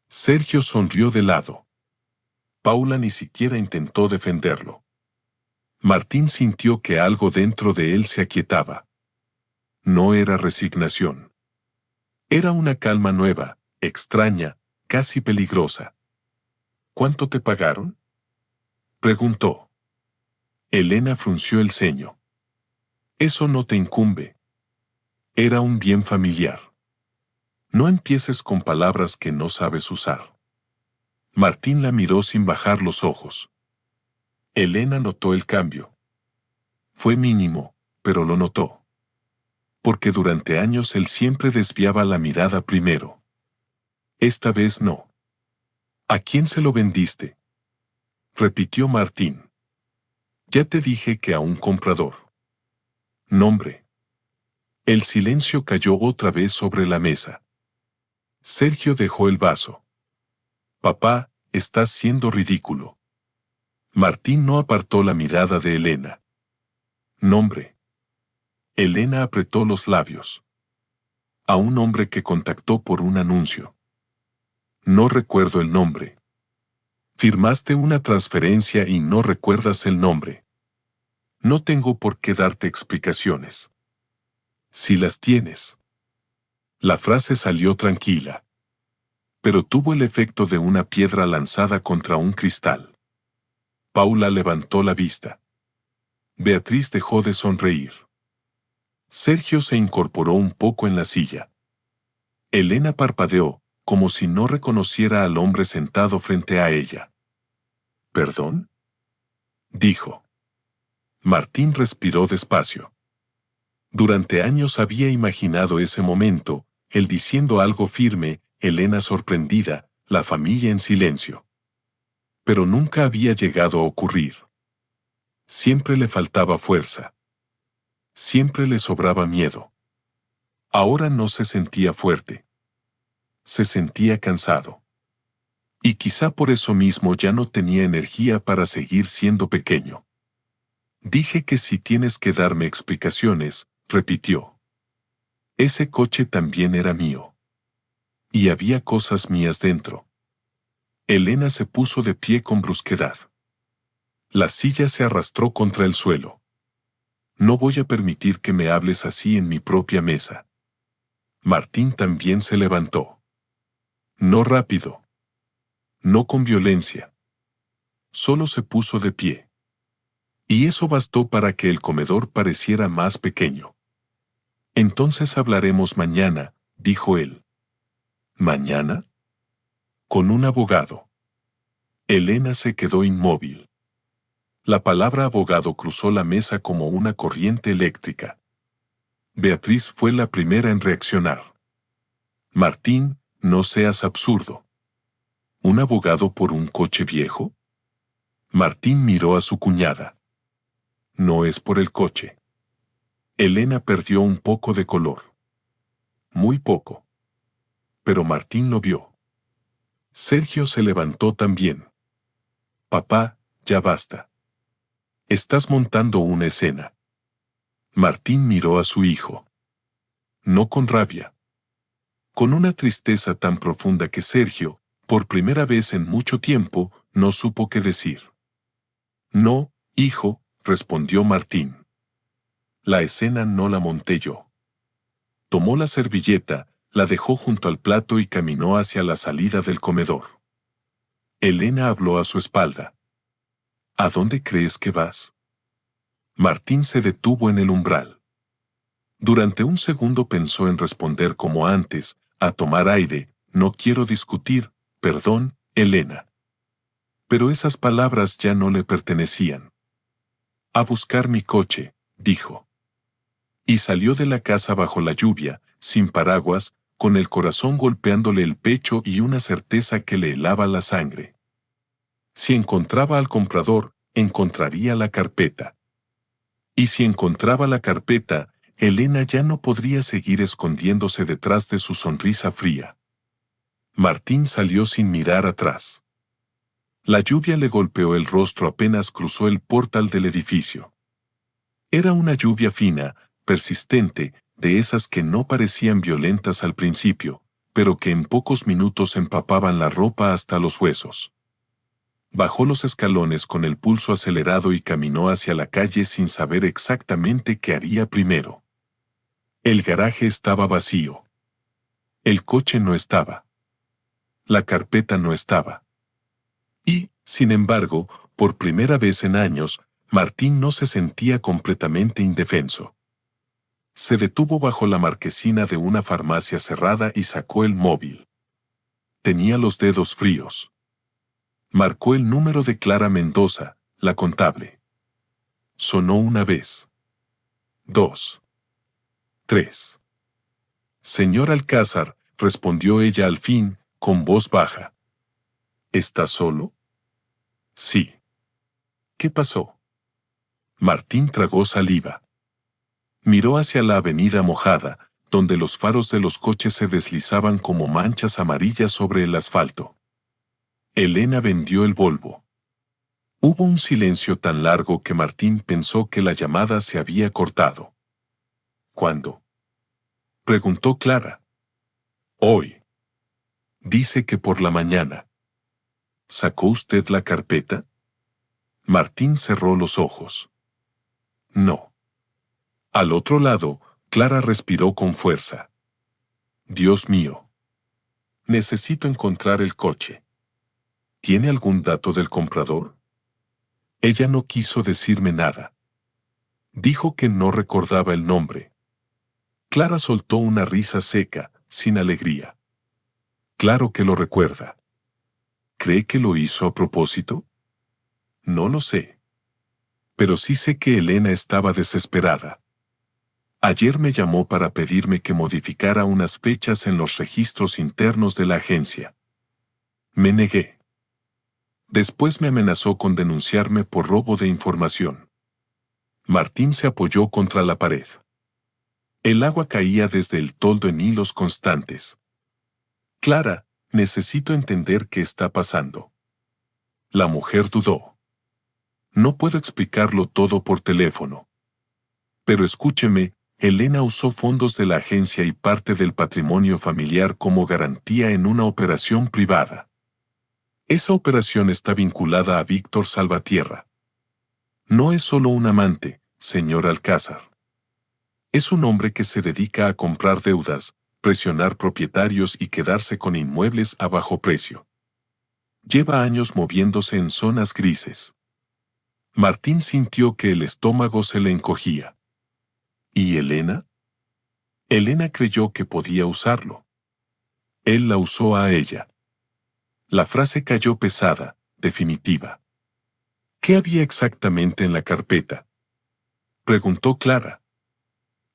Sergio sonrió de lado. Paula ni siquiera intentó defenderlo. Martín sintió que algo dentro de él se aquietaba. No era resignación. Era una calma nueva, extraña, casi peligrosa. ¿Cuánto te pagaron?, preguntó. Elena frunció el ceño. Eso no te incumbe. Era un bien familiar. No empieces con palabras que no sabes usar. Martín la miró sin bajar los ojos. Elena notó el cambio. Fue mínimo, pero lo notó. Porque durante años él siempre desviaba la mirada primero. Esta vez no. ¿A quién se lo vendiste?, repitió Martín. Ya te dije que a un comprador. Nombre. El silencio cayó otra vez sobre la mesa. Sergio dejó el vaso. Papá, estás siendo ridículo. Martín no apartó la mirada de Elena. Nombre. Elena apretó los labios. A un hombre que contactó por un anuncio. No recuerdo el nombre. Firmaste una transferencia y no recuerdas el nombre. No tengo por qué darte explicaciones. Si las tienes. La frase salió tranquila. Pero tuvo el efecto de una piedra lanzada contra un cristal. Paula levantó la vista. Beatriz dejó de sonreír. Sergio se incorporó un poco en la silla. Elena parpadeó, como si no reconociera al hombre sentado frente a ella. ¿Perdón?, dijo. Martín respiró despacio. Durante años había imaginado ese momento, él diciendo algo firme, Elena sorprendida, la familia en silencio. Pero nunca había llegado a ocurrir. Siempre le faltaba fuerza. Siempre le sobraba miedo. Ahora no se sentía fuerte. Se sentía cansado. Y quizá por eso mismo ya no tenía energía para seguir siendo pequeño. Dije que si tienes que darme explicaciones, repitió. Ese coche también era mío. Y había cosas mías dentro. Elena se puso de pie con brusquedad. La silla se arrastró contra el suelo. No voy a permitir que me hables así en mi propia mesa. Martín también se levantó. No rápido. No con violencia. Solo se puso de pie. Y eso bastó para que el comedor pareciera más pequeño. Entonces hablaremos mañana, dijo él. ¿Mañana? Con un abogado. Elena se quedó inmóvil. La palabra abogado cruzó la mesa como una corriente eléctrica. Beatriz fue la primera en reaccionar. Martín, no seas absurdo. ¿Un abogado por un coche viejo? Martín miró a su cuñada. No es por el coche. Elena perdió un poco de color. Muy poco. Pero Martín lo vio. Sergio se levantó también. Papá, ya basta. Estás montando una escena. Martín miró a su hijo. No con rabia. Con una tristeza tan profunda que Sergio, por primera vez en mucho tiempo, no supo qué decir. No, hijo, respondió Martín. La escena no la monté yo. Tomó la servilleta, la dejó junto al plato y caminó hacia la salida del comedor. Elena habló a su espalda. ¿A dónde crees que vas? Martín se detuvo en el umbral. Durante un segundo pensó en responder como antes, a tomar aire, no quiero discutir, perdón, Elena. Pero esas palabras ya no le pertenecían. A buscar mi coche, dijo. Y salió de la casa bajo la lluvia, sin paraguas, con el corazón golpeándole el pecho y una certeza que le helaba la sangre. Si encontraba al comprador, encontraría la carpeta. Y si encontraba la carpeta, Elena ya no podría seguir escondiéndose detrás de su sonrisa fría. Martín salió sin mirar atrás. La lluvia le golpeó el rostro apenas cruzó el portal del edificio. Era una lluvia fina, persistente, de esas que no parecían violentas al principio, pero que en pocos minutos empapaban la ropa hasta los huesos. Bajó los escalones con el pulso acelerado y caminó hacia la calle sin saber exactamente qué haría primero. El garaje estaba vacío. El coche no estaba. La carpeta no estaba. Y, sin embargo, por primera vez en años, Martín no se sentía completamente indefenso. Se detuvo bajo la marquesina de una farmacia cerrada y sacó el móvil. Tenía los dedos fríos. Marcó el número de Clara Mendoza, la contable. Sonó una vez. 2. 3. Señor Alcázar, respondió ella al fin, con voz baja. ¿Estás solo? Sí. ¿Qué pasó? Martín tragó saliva. Miró hacia la avenida mojada, donde los faros de los coches se deslizaban como manchas amarillas sobre el asfalto. Elena vendió el Volvo. Hubo un silencio tan largo que Martín pensó que la llamada se había cortado. ¿Cuándo? Preguntó Clara. Hoy. Dice que por la mañana. ¿Sacó usted la carpeta? Martín cerró los ojos. No. Al otro lado, Clara respiró con fuerza. Dios mío. Necesito encontrar el coche. ¿Tiene algún dato del comprador? Ella no quiso decirme nada. Dijo que no recordaba el nombre. Clara soltó una risa seca, sin alegría. Claro que lo recuerda. ¿Cree que lo hizo a propósito? No lo sé. Pero sí sé que Elena estaba desesperada. Ayer me llamó para pedirme que modificara unas fechas en los registros internos de la agencia. Me negué. Después me amenazó con denunciarme por robo de información. Martín se apoyó contra la pared. El agua caía desde el toldo en hilos constantes. Clara, necesito entender qué está pasando. La mujer dudó. No puedo explicarlo todo por teléfono. Pero escúcheme, Elena usó fondos de la agencia y parte del patrimonio familiar como garantía en una operación privada. Esa operación está vinculada a Víctor Salvatierra. No es solo un amante, señor Alcázar. Es un hombre que se dedica a comprar deudas, presionar propietarios y quedarse con inmuebles a bajo precio. Lleva años moviéndose en zonas grises. Martín sintió que el estómago se le encogía. ¿Y Elena? Elena creyó que podía usarlo. Él la usó a ella. La frase cayó pesada, definitiva. ¿Qué había exactamente en la carpeta?, preguntó Clara.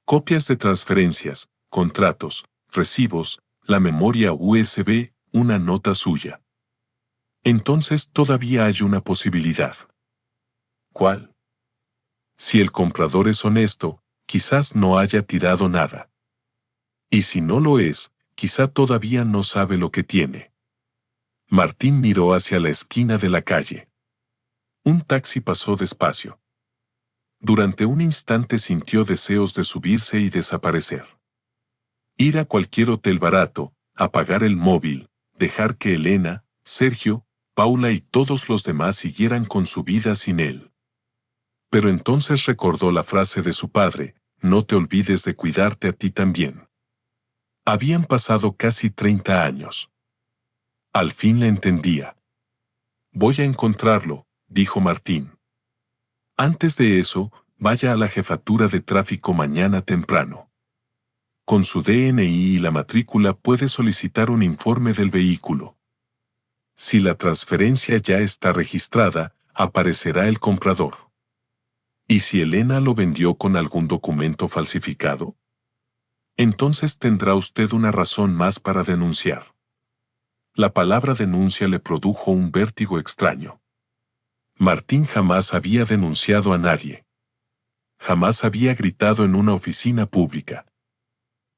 Copias de transferencias, contratos, recibos, la memoria USB, una nota suya. Entonces todavía hay una posibilidad. ¿Cuál? Si el comprador es honesto, quizás no haya tirado nada. Y si no lo es, quizá todavía no sabe lo que tiene. Martín miró hacia la esquina de la calle. Un taxi pasó despacio. Durante un instante sintió deseos de subirse y desaparecer. Ir a cualquier hotel barato, apagar el móvil, dejar que Elena, Sergio, Paula y todos los demás siguieran con su vida sin él. Pero entonces recordó la frase de su padre: no te olvides de cuidarte a ti también. Habían pasado casi 30 años. Al fin la entendía. Voy a encontrarlo, dijo Martín. Antes de eso, vaya a la jefatura de tráfico mañana temprano. Con su DNI y la matrícula puede solicitar un informe del vehículo. Si la transferencia ya está registrada, aparecerá el comprador. ¿Y si Elena lo vendió con algún documento falsificado? Entonces tendrá usted una razón más para denunciar. La palabra denuncia le produjo un vértigo extraño. Martín jamás había denunciado a nadie. Jamás había gritado en una oficina pública.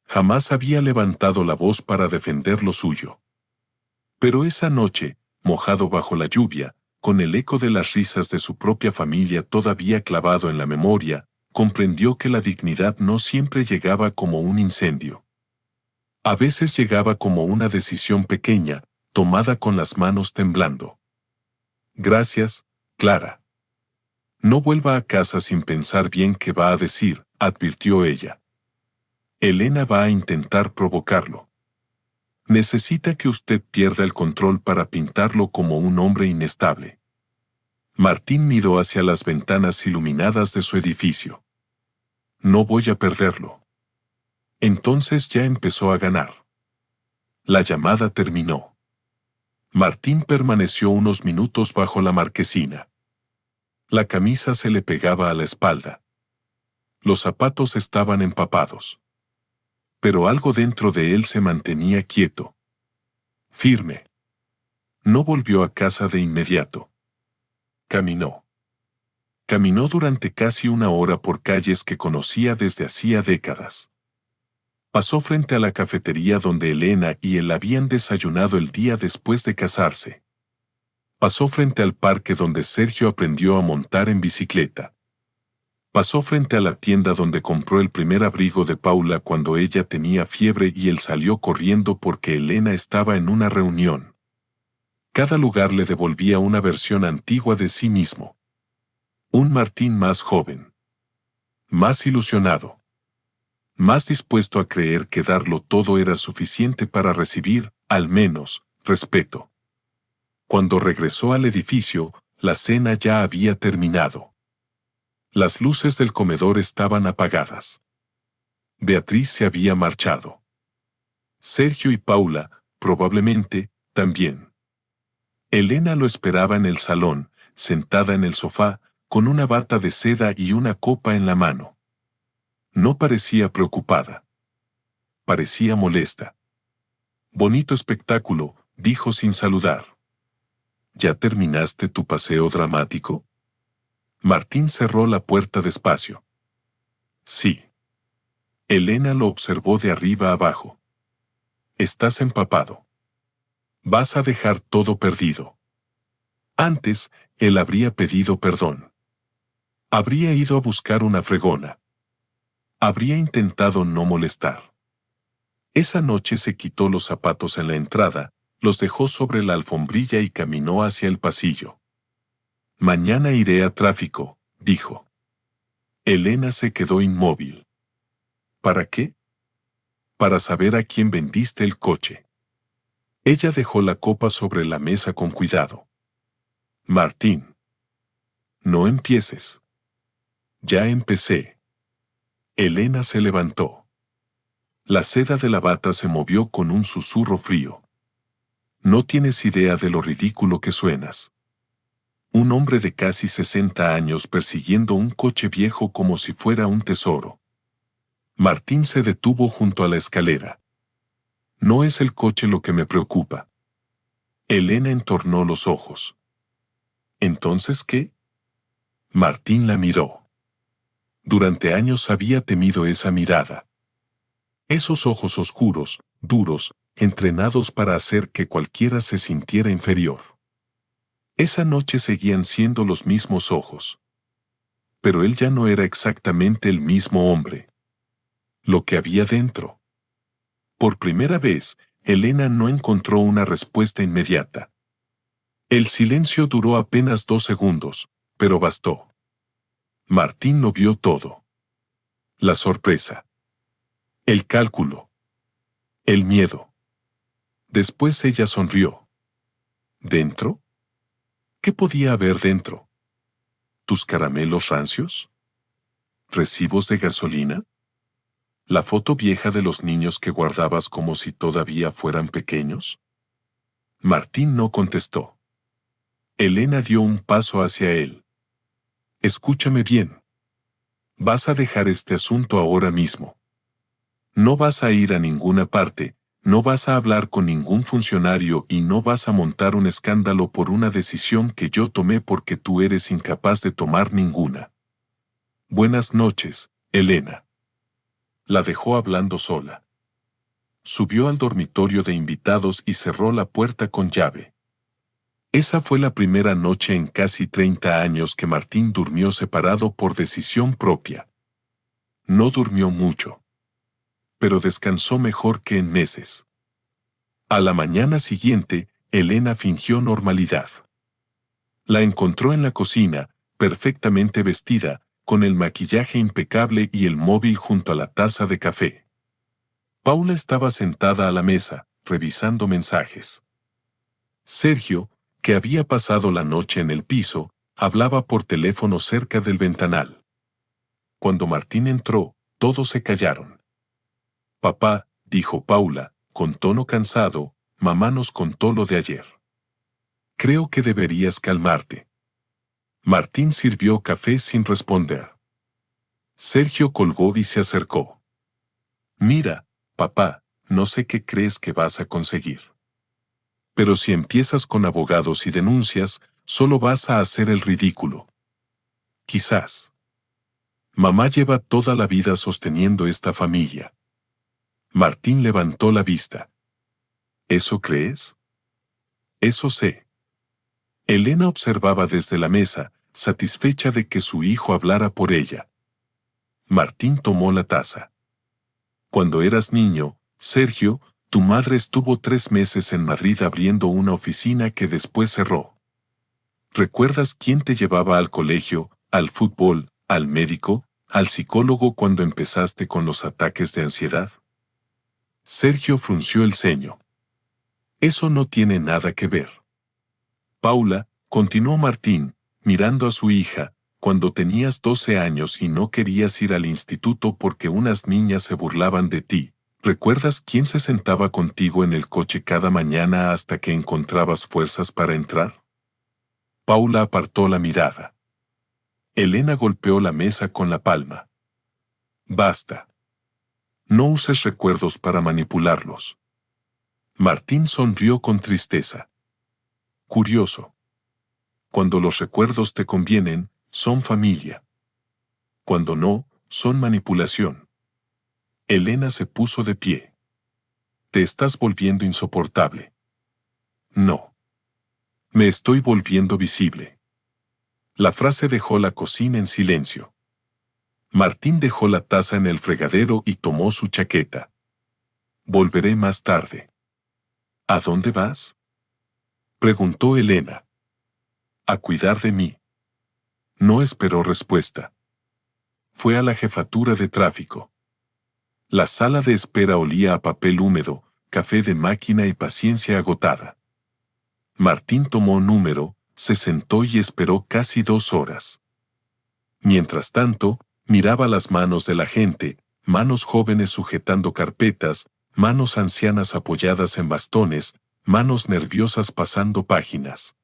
Jamás había levantado la voz para defender lo suyo. Pero esa noche, mojado bajo la lluvia, con el eco de las risas de su propia familia todavía clavado en la memoria, comprendió que la dignidad no siempre llegaba como un incendio. A veces llegaba como una decisión pequeña, tomada con las manos temblando. Gracias, Clara. No vuelva a casa sin pensar bien qué va a decir, advirtió ella. Elena va a intentar provocarlo. Necesita que usted pierda el control para pintarlo como un hombre inestable. Martín miró hacia las ventanas iluminadas de su edificio. No voy a perderlo. Entonces ya empezó a ganar. La llamada terminó. Martín permaneció unos minutos bajo la marquesina. La camisa se le pegaba a la espalda. Los zapatos estaban empapados. Pero algo dentro de él se mantenía quieto. Firme. No volvió a casa de inmediato. Caminó. Caminó durante casi una hora por calles que conocía desde hacía décadas. Pasó frente a la cafetería donde Elena y él habían desayunado el día después de casarse. Pasó frente al parque donde Sergio aprendió a montar en bicicleta. Pasó frente a la tienda donde compró el primer abrigo de Paula cuando ella tenía fiebre y él salió corriendo porque Elena estaba en una reunión. Cada lugar le devolvía una versión antigua de sí mismo. Un Martín más joven. Más ilusionado. Más dispuesto a creer que darlo todo era suficiente para recibir, al menos, respeto. Cuando regresó al edificio, la cena ya había terminado. Las luces del comedor estaban apagadas. Beatriz se había marchado. Sergio y Paula, probablemente, también. Elena lo esperaba en el salón, sentada en el sofá, con una bata de seda y una copa en la mano. No parecía preocupada. Parecía molesta. Bonito espectáculo, dijo sin saludar. ¿Ya terminaste tu paseo dramático? Martín cerró la puerta despacio. Sí. Elena lo observó de arriba abajo. Estás empapado. Vas a dejar todo perdido. Antes, él habría pedido perdón. Habría ido a buscar una fregona. Habría intentado no molestar. Esa noche se quitó los zapatos en la entrada, los dejó sobre la alfombrilla y caminó hacia el pasillo. Mañana iré a tráfico, dijo. Elena se quedó inmóvil. ¿Para qué? Para saber a quién vendiste el coche. Ella dejó la copa sobre la mesa con cuidado. Martín. No empieces. Ya empecé. Elena se levantó. La seda de la bata se movió con un susurro frío. No tienes idea de lo ridículo que suenas. Un hombre de casi 60 años persiguiendo un coche viejo como si fuera un tesoro. Martín se detuvo junto a la escalera. No es el coche lo que me preocupa. Elena entornó los ojos. ¿Entonces qué? Martín la miró. Durante años había temido esa mirada. Esos ojos oscuros, duros, entrenados para hacer que cualquiera se sintiera inferior. Esa noche seguían siendo los mismos ojos. Pero él ya no era exactamente el mismo hombre. Lo que había dentro. Por primera vez, Elena no encontró una respuesta inmediata. El silencio duró apenas 2 segundos, pero bastó. Martín lo vio todo. La sorpresa. El cálculo. El miedo. Después ella sonrió. ¿Dentro? ¿Qué podía haber dentro? ¿Tus caramelos rancios? ¿Recibos de gasolina? ¿La foto vieja de los niños que guardabas como si todavía fueran pequeños? Martín no contestó. Elena dio un paso hacia él. Escúchame bien. Vas a dejar este asunto ahora mismo. No vas a ir a ninguna parte, no vas a hablar con ningún funcionario y no vas a montar un escándalo por una decisión que yo tomé porque tú eres incapaz de tomar ninguna. Buenas noches, Elena. La dejó hablando sola. Subió al dormitorio de invitados y cerró la puerta con llave. Esa fue la primera noche en casi 30 años que Martín durmió separado por decisión propia. No durmió mucho. Pero descansó mejor que en meses. A la mañana siguiente, Elena fingió normalidad. La encontró en la cocina, perfectamente vestida, con el maquillaje impecable y el móvil junto a la taza de café. Paula estaba sentada a la mesa, revisando mensajes. Sergio, que había pasado la noche en el piso, hablaba por teléfono cerca del ventanal. Cuando Martín entró, todos se callaron. Papá, dijo Paula, con tono cansado, mamá nos contó lo de ayer. Creo que deberías calmarte. Martín sirvió café sin responder. Sergio colgó y se acercó. Mira, papá, no sé qué crees que vas a conseguir. Pero si empiezas con abogados y denuncias, solo vas a hacer el ridículo. Quizás. Mamá lleva toda la vida sosteniendo esta familia. Martín levantó la vista. ¿Eso crees? Eso sé. Elena observaba desde la mesa, satisfecha de que su hijo hablara por ella. Martín tomó la taza. Cuando eras niño, Sergio, tu madre estuvo 3 meses en Madrid abriendo una oficina que después cerró. ¿Recuerdas quién te llevaba al colegio, al fútbol, al médico, al psicólogo cuando empezaste con los ataques de ansiedad? Sergio frunció el ceño. Eso no tiene nada que ver. Paula, continuó Martín, mirando a su hija, cuando tenías 12 años y no querías ir al instituto porque unas niñas se burlaban de ti, ¿recuerdas quién se sentaba contigo en el coche cada mañana hasta que encontrabas fuerzas para entrar? Paula apartó la mirada. Elena golpeó la mesa con la palma. Basta. No uses recuerdos para manipularlos. Martín sonrió con tristeza. Curioso. Cuando los recuerdos te convienen, son familia. Cuando no, son manipulación. Elena se puso de pie. Te estás volviendo insoportable. No. Me estoy volviendo visible. La frase dejó la cocina en silencio. Martín dejó la taza en el fregadero y tomó su chaqueta. Volveré más tarde. ¿A dónde vas?, preguntó Elena. A cuidar de mí. No esperó respuesta. Fue a la jefatura de tráfico. La sala de espera olía a papel húmedo, café de máquina y paciencia agotada. Martín tomó número, se sentó y esperó casi 2 horas. Mientras tanto, miraba las manos de la gente, manos jóvenes sujetando carpetas, manos ancianas apoyadas en bastones, manos nerviosas pasando páginas.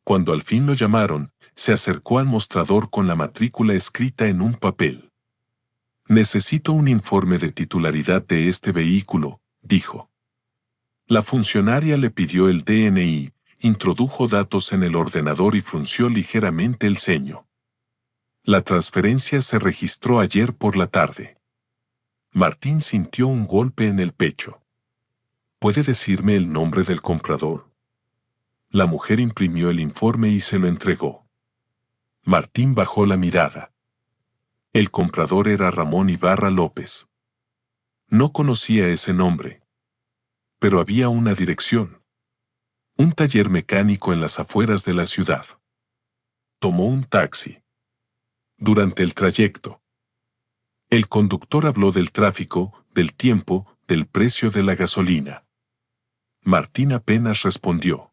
Cuando al fin lo llamaron, se acercó al mostrador con la matrícula escrita en un papel. Necesito un informe de titularidad de este vehículo, dijo. La funcionaria le pidió el DNI, introdujo datos en el ordenador y frunció ligeramente el ceño. La transferencia se registró ayer por la tarde. Martín sintió un golpe en el pecho. ¿Puede decirme el nombre del comprador? La mujer imprimió el informe y se lo entregó. Martín bajó la mirada. El comprador era Ramón Ibarra López. No conocía ese nombre. Pero había una dirección. Un taller mecánico en las afueras de la ciudad. Tomó un taxi. Durante el trayecto, el conductor habló del tráfico, del tiempo, del precio de la gasolina. Martín apenas respondió.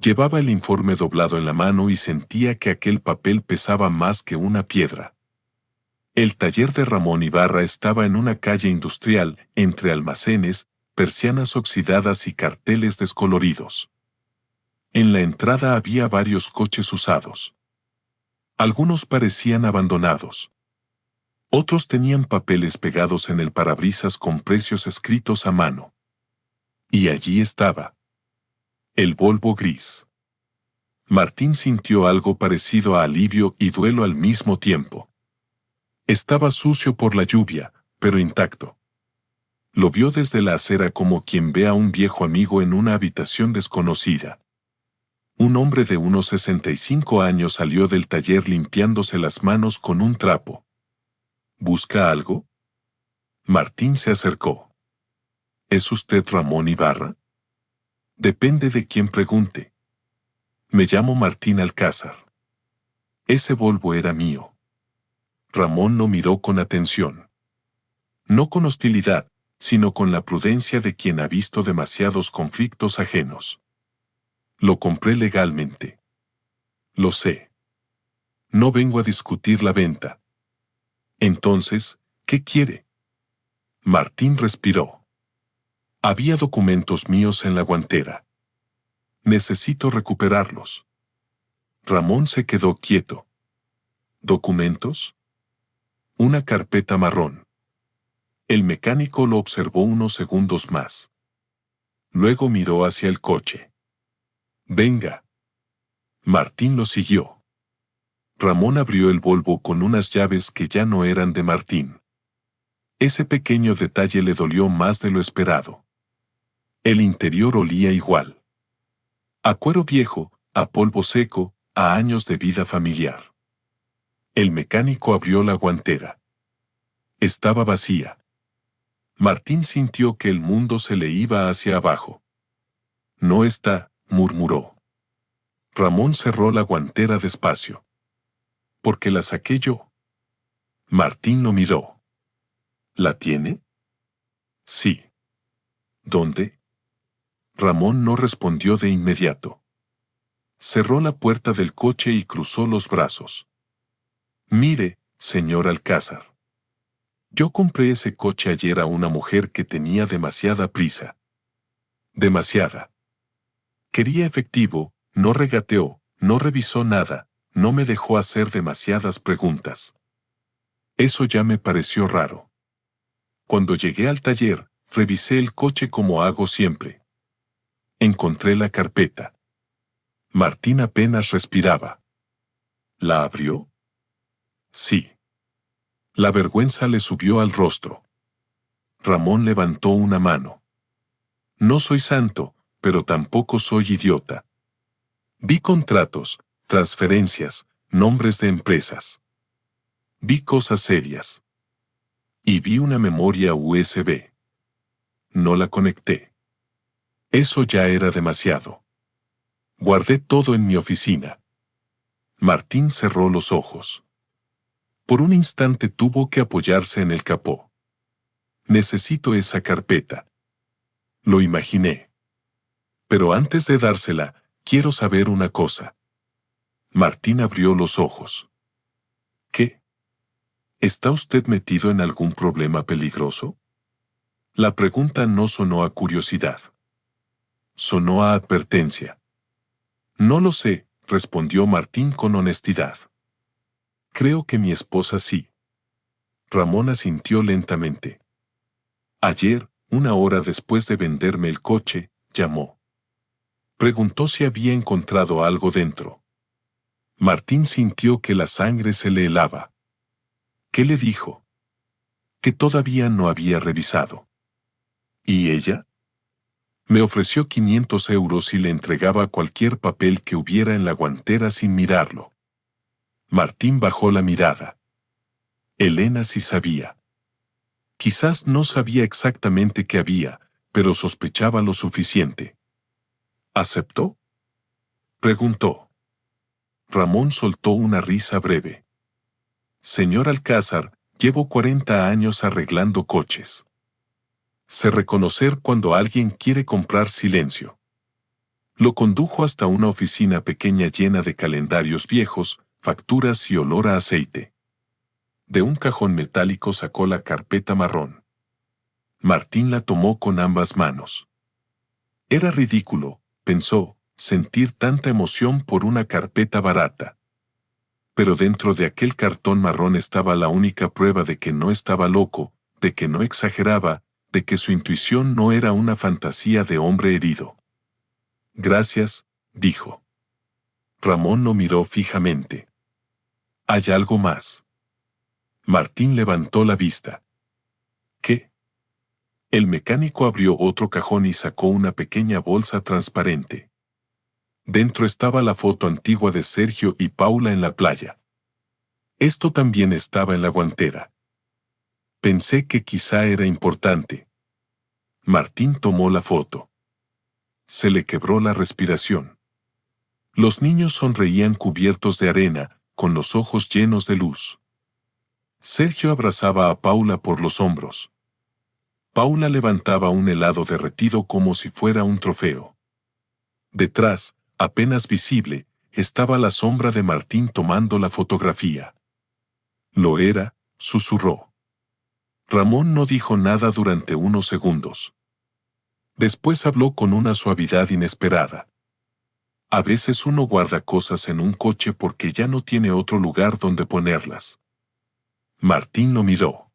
Llevaba el informe doblado en la mano y sentía que aquel papel pesaba más que una piedra. El taller de Ramón Ibarra estaba en una calle industrial, entre almacenes, persianas oxidadas y carteles descoloridos. En la entrada había varios coches usados. Algunos parecían abandonados. Otros tenían papeles pegados en el parabrisas con precios escritos a mano. Y allí estaba. El Volvo gris. Martín sintió algo parecido a alivio y duelo al mismo tiempo. Estaba sucio por la lluvia, pero intacto. Lo vio desde la acera como quien ve a un viejo amigo en una habitación desconocida. Un hombre de unos 65 años salió del taller limpiándose las manos con un trapo. ¿Busca algo? Martín se acercó. ¿Es usted Ramón Ibarra? Depende de quién pregunte. Me llamo Martín Alcázar. Ese Volvo era mío. Ramón lo miró con atención. No con hostilidad, sino con la prudencia de quien ha visto demasiados conflictos ajenos. Lo compré legalmente. Lo sé. No vengo a discutir la venta. Entonces, ¿qué quiere? Martín respiró. Había documentos míos en la guantera. Necesito recuperarlos. Ramón se quedó quieto. ¿Documentos? Una carpeta marrón. El mecánico lo observó unos segundos más. Luego miró hacia el coche. Venga. Martín lo siguió. Ramón abrió el Volvo con unas llaves que ya no eran de Martín. Ese pequeño detalle le dolió más de lo esperado. El interior olía igual. A cuero viejo, a polvo seco, a años de vida familiar. El mecánico abrió la guantera. Estaba vacía. Martín sintió que el mundo se le iba hacia abajo. No está, murmuró. Ramón cerró la guantera despacio. ¿Por qué la saqué yo? Martín lo miró. ¿La tiene? Sí. ¿Dónde? Ramón no respondió de inmediato. Cerró la puerta del coche y cruzó los brazos. Mire, señor Alcázar. Yo compré ese coche ayer a una mujer que tenía demasiada prisa. Demasiada. Quería efectivo, no regateó, no revisó nada, no me dejó hacer demasiadas preguntas. Eso ya me pareció raro. Cuando llegué al taller, revisé el coche como hago siempre. Encontré la carpeta. Martín apenas respiraba. ¿La abrió? Sí. La vergüenza le subió al rostro. Ramón levantó una mano. No soy santo, pero tampoco soy idiota. Vi contratos, transferencias, nombres de empresas. Vi cosas serias. Y vi una memoria USB. No la conecté. Eso ya era demasiado. Guardé todo en mi oficina. Martín cerró los ojos. Por un instante tuvo que apoyarse en el capó. Necesito esa carpeta. Lo imaginé. Pero antes de dársela, quiero saber una cosa. Martín abrió los ojos. ¿Qué? ¿Está usted metido en algún problema peligroso? La pregunta no sonó a curiosidad. Sonó a advertencia. No lo sé, respondió Martín con honestidad. Creo que mi esposa sí. Ramón asintió lentamente. Ayer, 1 hora después de venderme el coche, llamó. Preguntó si había encontrado algo dentro. Martín sintió que la sangre se le helaba. ¿Qué le dijo? Que todavía no había revisado. ¿Y ella? Me ofreció 500 euros y le entregaba cualquier papel que hubiera en la guantera sin mirarlo. Martín bajó la mirada. Elena sí sabía. Quizás no sabía exactamente qué había, pero sospechaba lo suficiente. ¿Aceptó? Preguntó. Ramón soltó una risa breve. Señor Alcázar, llevo 40 años arreglando coches. Sé reconocer cuando alguien quiere comprar silencio. Lo condujo hasta una oficina pequeña llena de calendarios viejos, facturas y olor a aceite. De un cajón metálico sacó la carpeta marrón. Martín la tomó con ambas manos. Era ridículo, pensó, sentir tanta emoción por una carpeta barata. Pero dentro de aquel cartón marrón estaba la única prueba de que no estaba loco, de que no exageraba, de que su intuición no era una fantasía de hombre herido. Gracias, dijo. Ramón lo miró fijamente. ¿Hay algo más? Martín levantó la vista. ¿Qué? El mecánico abrió otro cajón y sacó una pequeña bolsa transparente. Dentro estaba la foto antigua de Sergio y Paula en la playa. Esto también estaba en la guantera. Pensé que quizá era importante. Martín tomó la foto. Se le quebró la respiración. Los niños sonreían cubiertos de arena, con los ojos llenos de luz. Sergio abrazaba a Paula por los hombros. Paula levantaba un helado derretido como si fuera un trofeo. Detrás, apenas visible, estaba la sombra de Martín tomando la fotografía. Lo era, susurró. Ramón no dijo nada durante unos segundos. Después habló con una suavidad inesperada. A veces uno guarda cosas en un coche porque ya no tiene otro lugar donde ponerlas. Martín lo miró.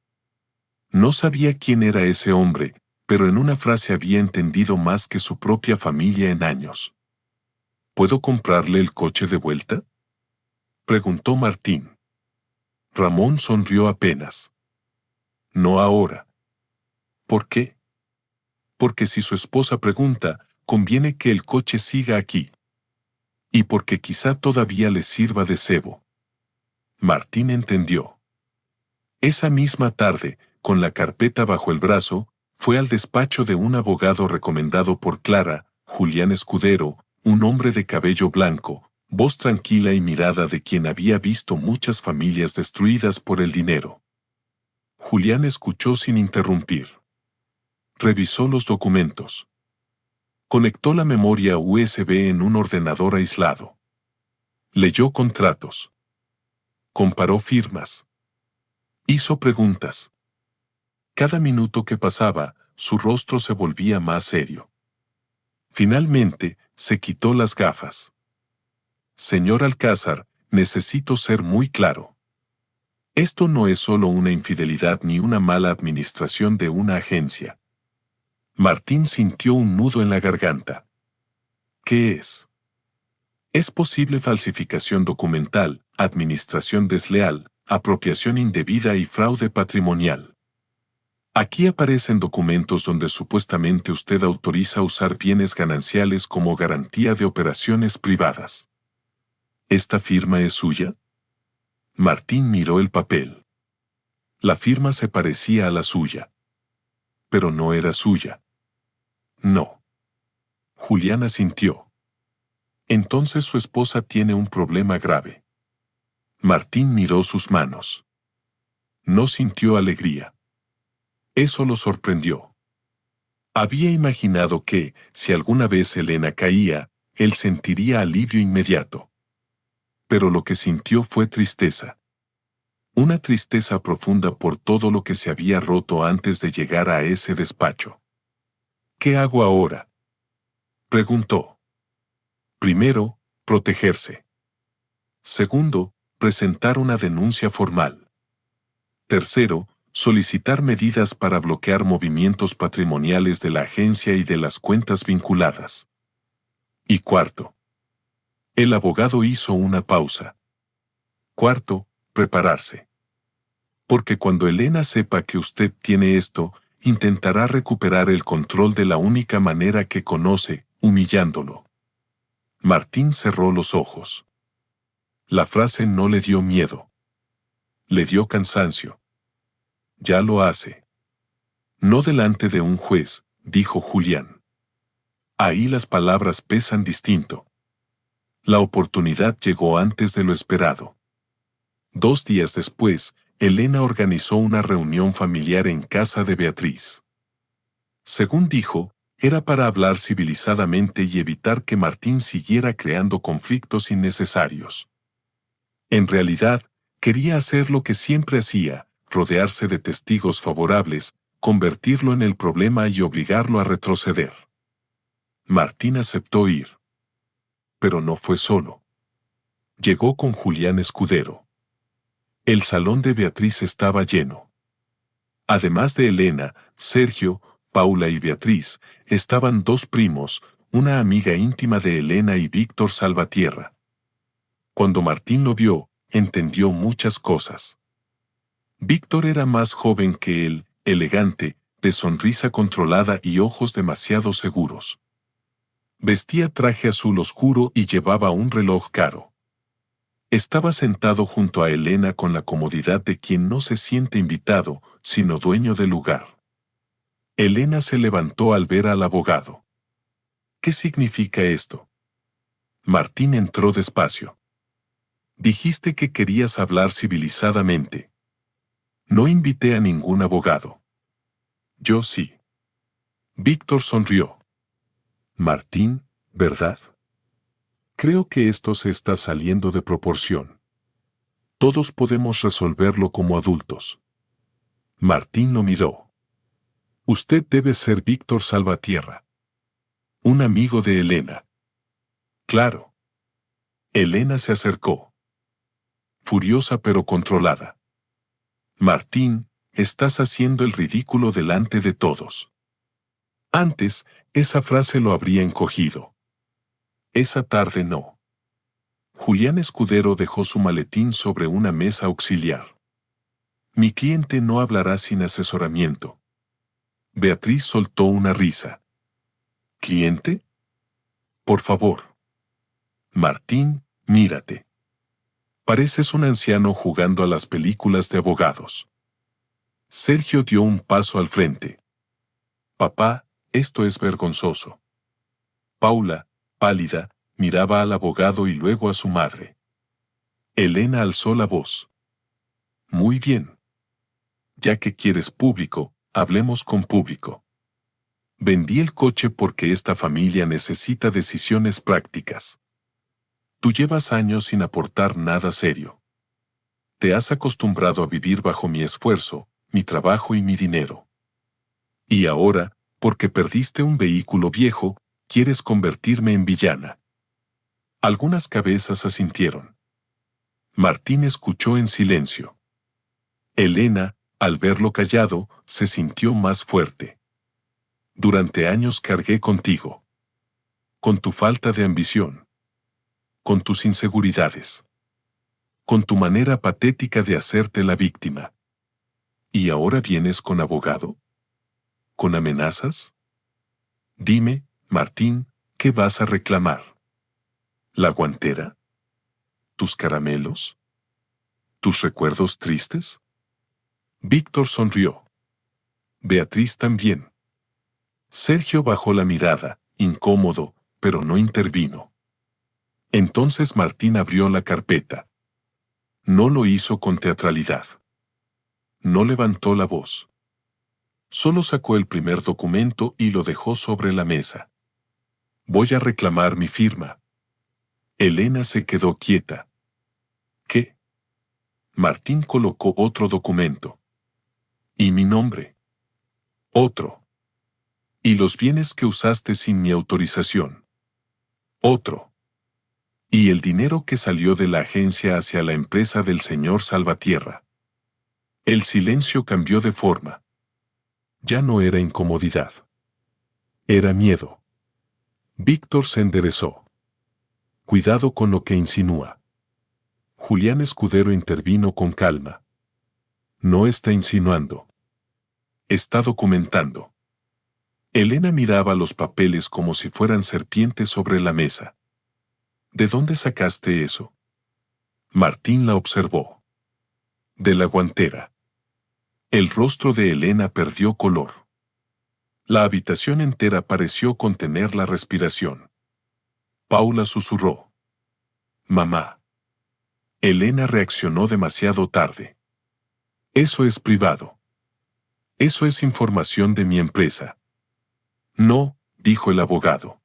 No sabía quién era ese hombre, pero en una frase había entendido más que su propia familia en años. ¿Puedo comprarle el coche de vuelta? Preguntó Martín. Ramón sonrió apenas. No ahora. ¿Por qué? Porque si su esposa pregunta, conviene que el coche siga aquí. Y porque quizá todavía le sirva de cebo. Martín entendió. Esa misma tarde, con la carpeta bajo el brazo, fue al despacho de un abogado recomendado por Clara, Julián Escudero, un hombre de cabello blanco, voz tranquila y mirada de quien había visto muchas familias destruidas por el dinero. Julián escuchó sin interrumpir. Revisó los documentos. Conectó la memoria USB en un ordenador aislado. Leyó contratos. Comparó firmas. Hizo preguntas. Cada minuto que pasaba, su rostro se volvía más serio. Finalmente, se quitó las gafas. Señor Alcázar, necesito ser muy claro. Esto no es solo una infidelidad ni una mala administración de una agencia. Martín sintió un nudo en la garganta. ¿Qué es? Es posible falsificación documental, administración desleal, apropiación indebida y fraude patrimonial. Aquí aparecen documentos donde supuestamente usted autoriza usar bienes gananciales como garantía de operaciones privadas. ¿Esta firma es suya? Martín miró el papel. La firma se parecía a la suya. Pero no era suya. No. Julián asintió. Entonces su esposa tiene un problema grave. Martín miró sus manos. No sintió alegría. Eso lo sorprendió. Había imaginado que, si alguna vez Elena caía, él sentiría alivio inmediato. Pero lo que sintió fue tristeza. Una tristeza profunda por todo lo que se había roto antes de llegar a ese despacho. ¿Qué hago ahora?, preguntó. Primero, protegerse. Segundo, presentar una denuncia formal. Tercero, solicitar medidas para bloquear movimientos patrimoniales de la agencia y de las cuentas vinculadas. Y cuarto. El abogado hizo una pausa. Cuarto, prepararse. Porque cuando Elena sepa que usted tiene esto, intentará recuperar el control de la única manera que conoce, humillándolo. Martín cerró los ojos. La frase no le dio miedo. Le dio cansancio. Ya lo hace. No delante de un juez, dijo Julián. Ahí las palabras pesan distinto. La oportunidad llegó antes de lo esperado. 2 días después, Elena organizó una reunión familiar en casa de Beatriz. Según dijo, era para hablar civilizadamente y evitar que Martín siguiera creando conflictos innecesarios. En realidad, quería hacer lo que siempre hacía, rodearse de testigos favorables, convertirlo en el problema y obligarlo a retroceder. Martín aceptó ir. Pero no fue solo. Llegó con Julián Escudero. El salón de Beatriz estaba lleno. Además de Elena, Sergio, Paula y Beatriz, estaban 2 primos, una amiga íntima de Elena y Víctor Salvatierra. Cuando Martín lo vio, entendió muchas cosas. Víctor era más joven que él, elegante, de sonrisa controlada y ojos demasiado seguros. Vestía traje azul oscuro y llevaba un reloj caro. Estaba sentado junto a Elena con la comodidad de quien no se siente invitado, sino dueño del lugar. Elena se levantó al ver al abogado. ¿Qué significa esto? Martín entró despacio. Dijiste que querías hablar civilizadamente. No invité a ningún abogado. Yo sí. Víctor sonrió. Martín, ¿verdad? Creo que esto se está saliendo de proporción. Todos podemos resolverlo como adultos. Martín lo miró. Usted debe ser Víctor Salvatierra. Un amigo de Elena. Claro. Elena se acercó. Furiosa pero controlada. Martín, estás haciendo el ridículo delante de todos. Antes, esa frase lo habría encogido. Esa tarde no. Julián Escudero dejó su maletín sobre una mesa auxiliar. Mi cliente no hablará sin asesoramiento. Beatriz soltó una risa. ¿Cliente? Por favor. Martín, mírate. Pareces un anciano jugando a las películas de abogados. Sergio dio un paso al frente. Papá, esto es vergonzoso. Paula, pálida, miraba al abogado y luego a su madre. Elena alzó la voz. Muy bien. Ya que quieres público, hablemos con público. Vendí el coche porque esta familia necesita decisiones prácticas. Tú llevas años sin aportar nada serio. Te has acostumbrado a vivir bajo mi esfuerzo, mi trabajo y mi dinero. Y ahora, porque perdiste un vehículo viejo, quieres convertirme en villana. Algunas cabezas asintieron. Martín escuchó en silencio. Elena, al verlo callado, se sintió más fuerte. Durante años cargué contigo. Con tu falta de ambición. con tus inseguridades, con tu manera patética de hacerte la víctima. ¿Y ahora vienes con abogado? ¿Con amenazas? Dime, Martín, ¿qué vas a reclamar? ¿La guantera? ¿Tus caramelos? ¿Tus recuerdos tristes? Víctor sonrió. Beatriz también. Sergio bajó la mirada, incómodo, pero no intervino. Entonces Martín abrió la carpeta. No lo hizo con teatralidad. No levantó la voz. Solo sacó el primer documento y lo dejó sobre la mesa. Voy a reclamar mi firma. Elena se quedó quieta. ¿Qué? Martín colocó otro documento. ¿Y mi nombre? Otro. ¿Y los bienes que usaste sin mi autorización? Otro. ¿Y el dinero que salió de la agencia hacia la empresa del señor Salvatierra? El silencio cambió de forma. Ya no era incomodidad. Era miedo. Víctor se enderezó. Cuidado con lo que insinúa. Julián Escudero intervino con calma. No está insinuando. Está documentando. Elena miraba los papeles como si fueran serpientes sobre la mesa. ¿De dónde sacaste eso? Martín la observó. De la guantera. El rostro de Elena perdió color. La habitación entera pareció contener la respiración. Paula susurró. Mamá. Elena reaccionó demasiado tarde. Eso es privado. Eso es información de mi empresa. No, dijo el abogado.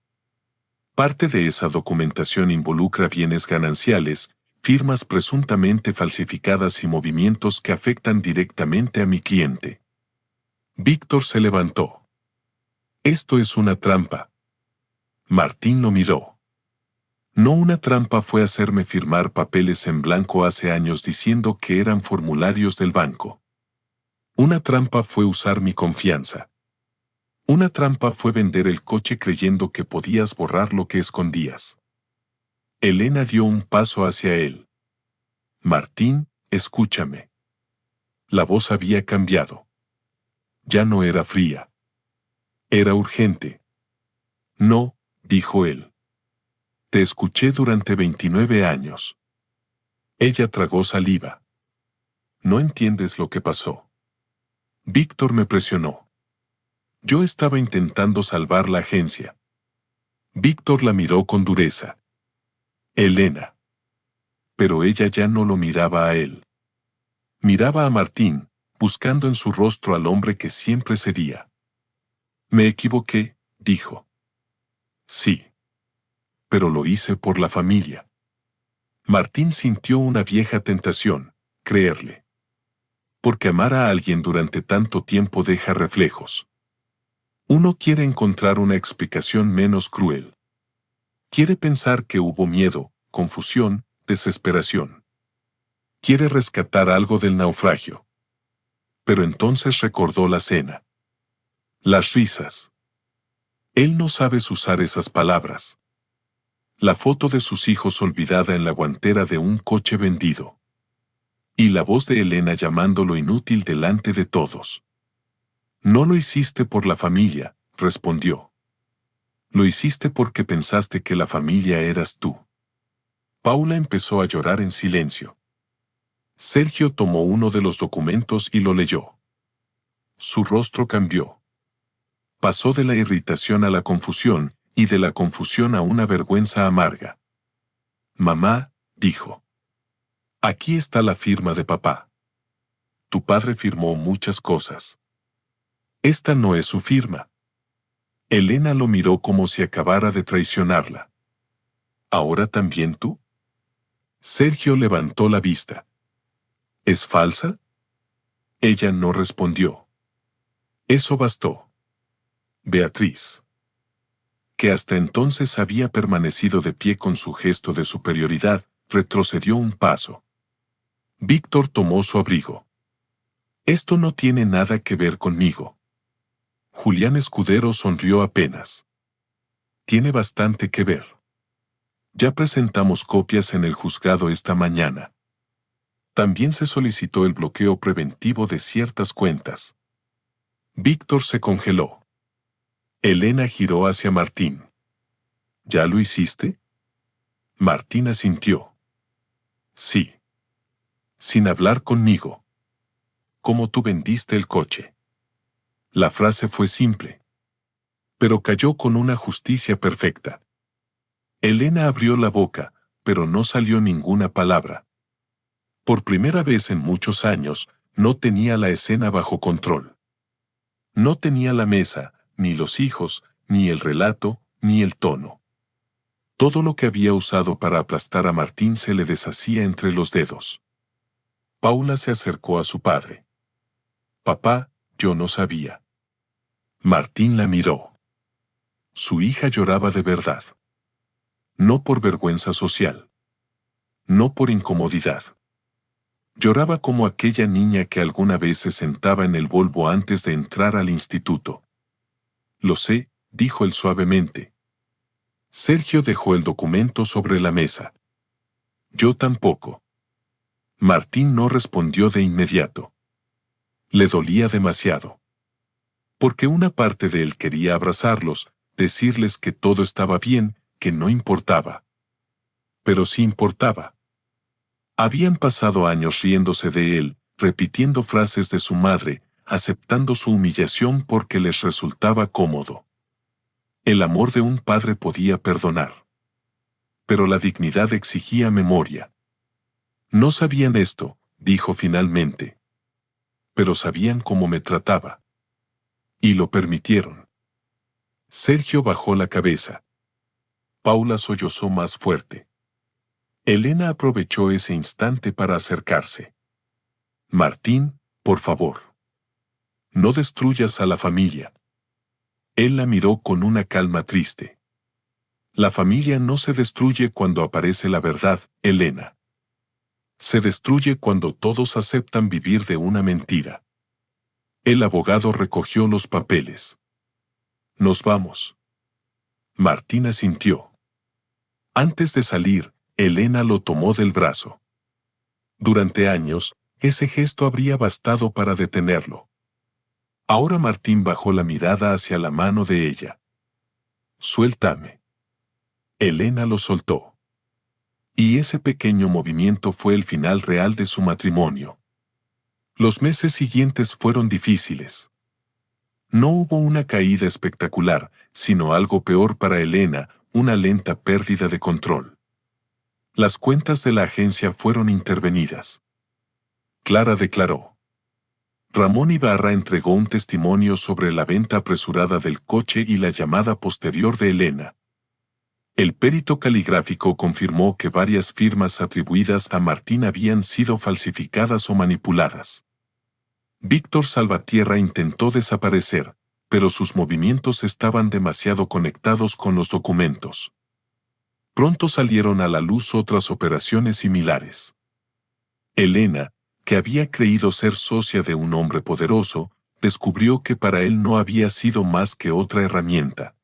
Parte de esa documentación involucra bienes gananciales, firmas presuntamente falsificadas y movimientos que afectan directamente a mi cliente. Víctor se levantó. Esto es una trampa. Martín lo miró. No, una trampa fue hacerme firmar papeles en blanco hace años diciendo que eran formularios del banco. Una trampa fue usar mi confianza. Una trampa fue vender el coche creyendo que podías borrar lo que escondías. Elena dio un paso hacia él. Martín, escúchame. La voz había cambiado. Ya no era fría. Era urgente. No, dijo él. Te escuché durante 29 años. Ella tragó saliva. No entiendes lo que pasó. Víctor me presionó. Yo estaba intentando salvar la agencia. Víctor la miró con dureza. Elena. Pero ella ya no lo miraba a él. Miraba a Martín, buscando en su rostro al hombre que siempre sería. Me equivoqué, dijo. Sí. Pero lo hice por la familia. Martín sintió una vieja tentación, creerle. Porque amar a alguien durante tanto tiempo deja reflejos. Uno quiere encontrar una explicación menos cruel. Quiere pensar que hubo miedo, confusión, desesperación. Quiere rescatar algo del naufragio. Pero entonces recordó la cena. Las risas. Él no sabe usar esas palabras. La foto de sus hijos olvidada en la guantera de un coche vendido. Y la voz de Elena llamándolo inútil delante de todos. No lo hiciste por la familia, respondió. Lo hiciste porque pensaste que la familia eras tú. Paula empezó a llorar en silencio. Sergio tomó uno de los documentos y lo leyó. Su rostro cambió. Pasó de la irritación a la confusión, y de la confusión a una vergüenza amarga. Mamá, dijo. Aquí está la firma de papá. Tu padre firmó muchas cosas. Esta no es su firma. Elena lo miró como si acabara de traicionarla. ¿Ahora también tú? Sergio levantó la vista. ¿Es falsa? Ella no respondió. Eso bastó. Beatriz, que hasta entonces había permanecido de pie con su gesto de superioridad, retrocedió un paso. Víctor tomó su abrigo. Esto no tiene nada que ver conmigo. Julián Escudero sonrió apenas. Tiene bastante que ver. Ya presentamos copias en el juzgado esta mañana. También se solicitó el bloqueo preventivo de ciertas cuentas. Víctor se congeló. Elena giró hacia Martín. ¿Ya lo hiciste? Martín asintió. Sí. Sin hablar conmigo. ¿Cómo tú vendiste el coche? La frase fue simple, pero cayó con una justicia perfecta. Elena abrió la boca, pero no salió ninguna palabra. Por primera vez en muchos años, no tenía la escena bajo control. No tenía la mesa, ni los hijos, ni el relato, ni el tono. Todo lo que había usado para aplastar a Martín se le deshacía entre los dedos. Paula se acercó a su padre. Papá, yo no sabía. Martín la miró. Su hija lloraba de verdad. No por vergüenza social. No por incomodidad. Lloraba como aquella niña que alguna vez se sentaba en el Volvo antes de entrar al instituto. Lo sé, dijo él suavemente. Sergio dejó el documento sobre la mesa. Yo tampoco. Martín no respondió de inmediato. Le dolía demasiado. Porque una parte de él quería abrazarlos, decirles que todo estaba bien, que no importaba. Pero sí importaba. Habían pasado años riéndose de él, repitiendo frases de su madre, aceptando su humillación porque les resultaba cómodo. El amor de un padre podía perdonar. Pero la dignidad exigía memoria. No sabían esto, dijo finalmente. Pero sabían cómo me trataba. Y lo permitieron. Sergio bajó la cabeza. Paula sollozó más fuerte. Elena aprovechó ese instante para acercarse. Martín, por favor. No destruyas a la familia. Él la miró con una calma triste. La familia no se destruye cuando aparece la verdad, Elena. Se destruye cuando todos aceptan vivir de una mentira. El abogado recogió los papeles. Nos vamos. Martín asintió. Antes de salir, Elena lo tomó del brazo. Durante años, ese gesto habría bastado para detenerlo. Ahora Martín bajó la mirada hacia la mano de ella. Suéltame. Elena lo soltó. Y ese pequeño movimiento fue el final real de su matrimonio. Los meses siguientes fueron difíciles. No hubo una caída espectacular, sino algo peor para Elena, una lenta pérdida de control. Las cuentas de la agencia fueron intervenidas. Clara declaró. Ramón Ibarra entregó un testimonio sobre la venta apresurada del coche y la llamada posterior de Elena. El perito caligráfico confirmó que varias firmas atribuidas a Martín habían sido falsificadas o manipuladas. Víctor Salvatierra intentó desaparecer, pero sus movimientos estaban demasiado conectados con los documentos. Pronto salieron a la luz otras operaciones similares. Elena, que había creído ser socia de un hombre poderoso, descubrió que para él no había sido más que otra herramienta.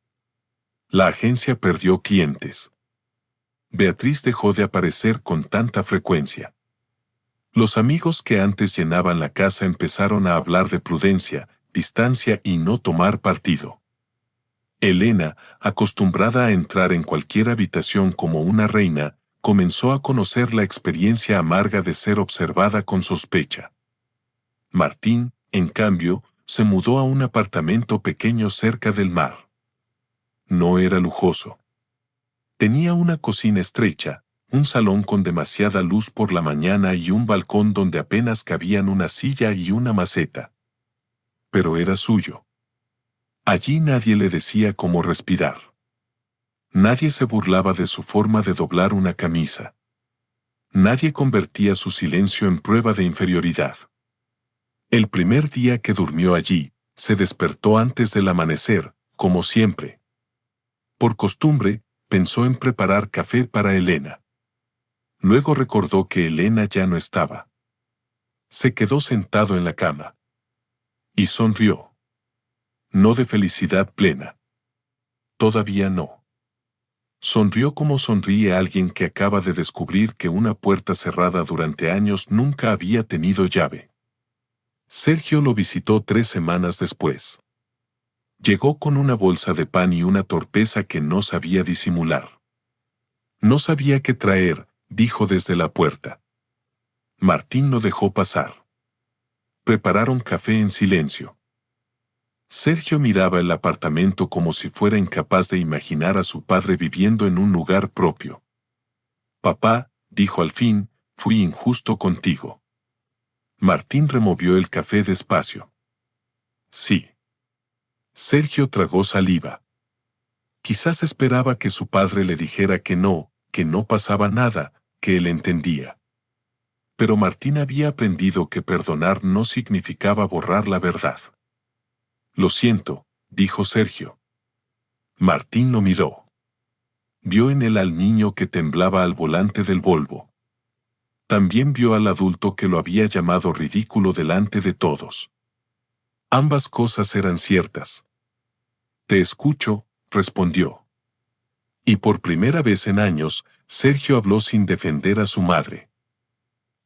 La agencia perdió clientes. Beatriz dejó de aparecer con tanta frecuencia. Los amigos que antes llenaban la casa empezaron a hablar de prudencia, distancia y no tomar partido. Elena, acostumbrada a entrar en cualquier habitación como una reina, comenzó a conocer la experiencia amarga de ser observada con sospecha. Martín, en cambio, se mudó a un apartamento pequeño cerca del mar. No era lujoso. Tenía una cocina estrecha, un salón con demasiada luz por la mañana y un balcón donde apenas cabían una silla y una maceta. Pero era suyo. Allí nadie le decía cómo respirar. Nadie se burlaba de su forma de doblar una camisa. Nadie convertía su silencio en prueba de inferioridad. El primer día que durmió allí, se despertó antes del amanecer, como siempre. Por costumbre, pensó en preparar café para Elena. Luego recordó que Elena ya no estaba. Se quedó sentado en la cama. Y sonrió. No de felicidad plena. Todavía no. Sonrió como sonríe alguien que acaba de descubrir que una puerta cerrada durante años nunca había tenido llave. Sergio lo visitó 3 semanas después. Llegó con una bolsa de pan y una torpeza que no sabía disimular. No sabía qué traer, dijo desde la puerta. Martín lo dejó pasar. Prepararon café en silencio. Sergio miraba el apartamento como si fuera incapaz de imaginar a su padre viviendo en un lugar propio. Papá, dijo al fin, fui injusto contigo. Martín removió el café despacio. Sí. Sergio tragó saliva. Quizás esperaba que su padre le dijera que no pasaba nada, que él entendía. Pero Martín había aprendido que perdonar no significaba borrar la verdad. Lo siento, dijo Sergio. Martín lo miró. Vio en él al niño que temblaba al volante del Volvo. También vio al adulto que lo había llamado ridículo delante de todos. Ambas cosas eran ciertas. Te escucho, respondió. Y por primera vez en años, Sergio habló sin defender a su madre.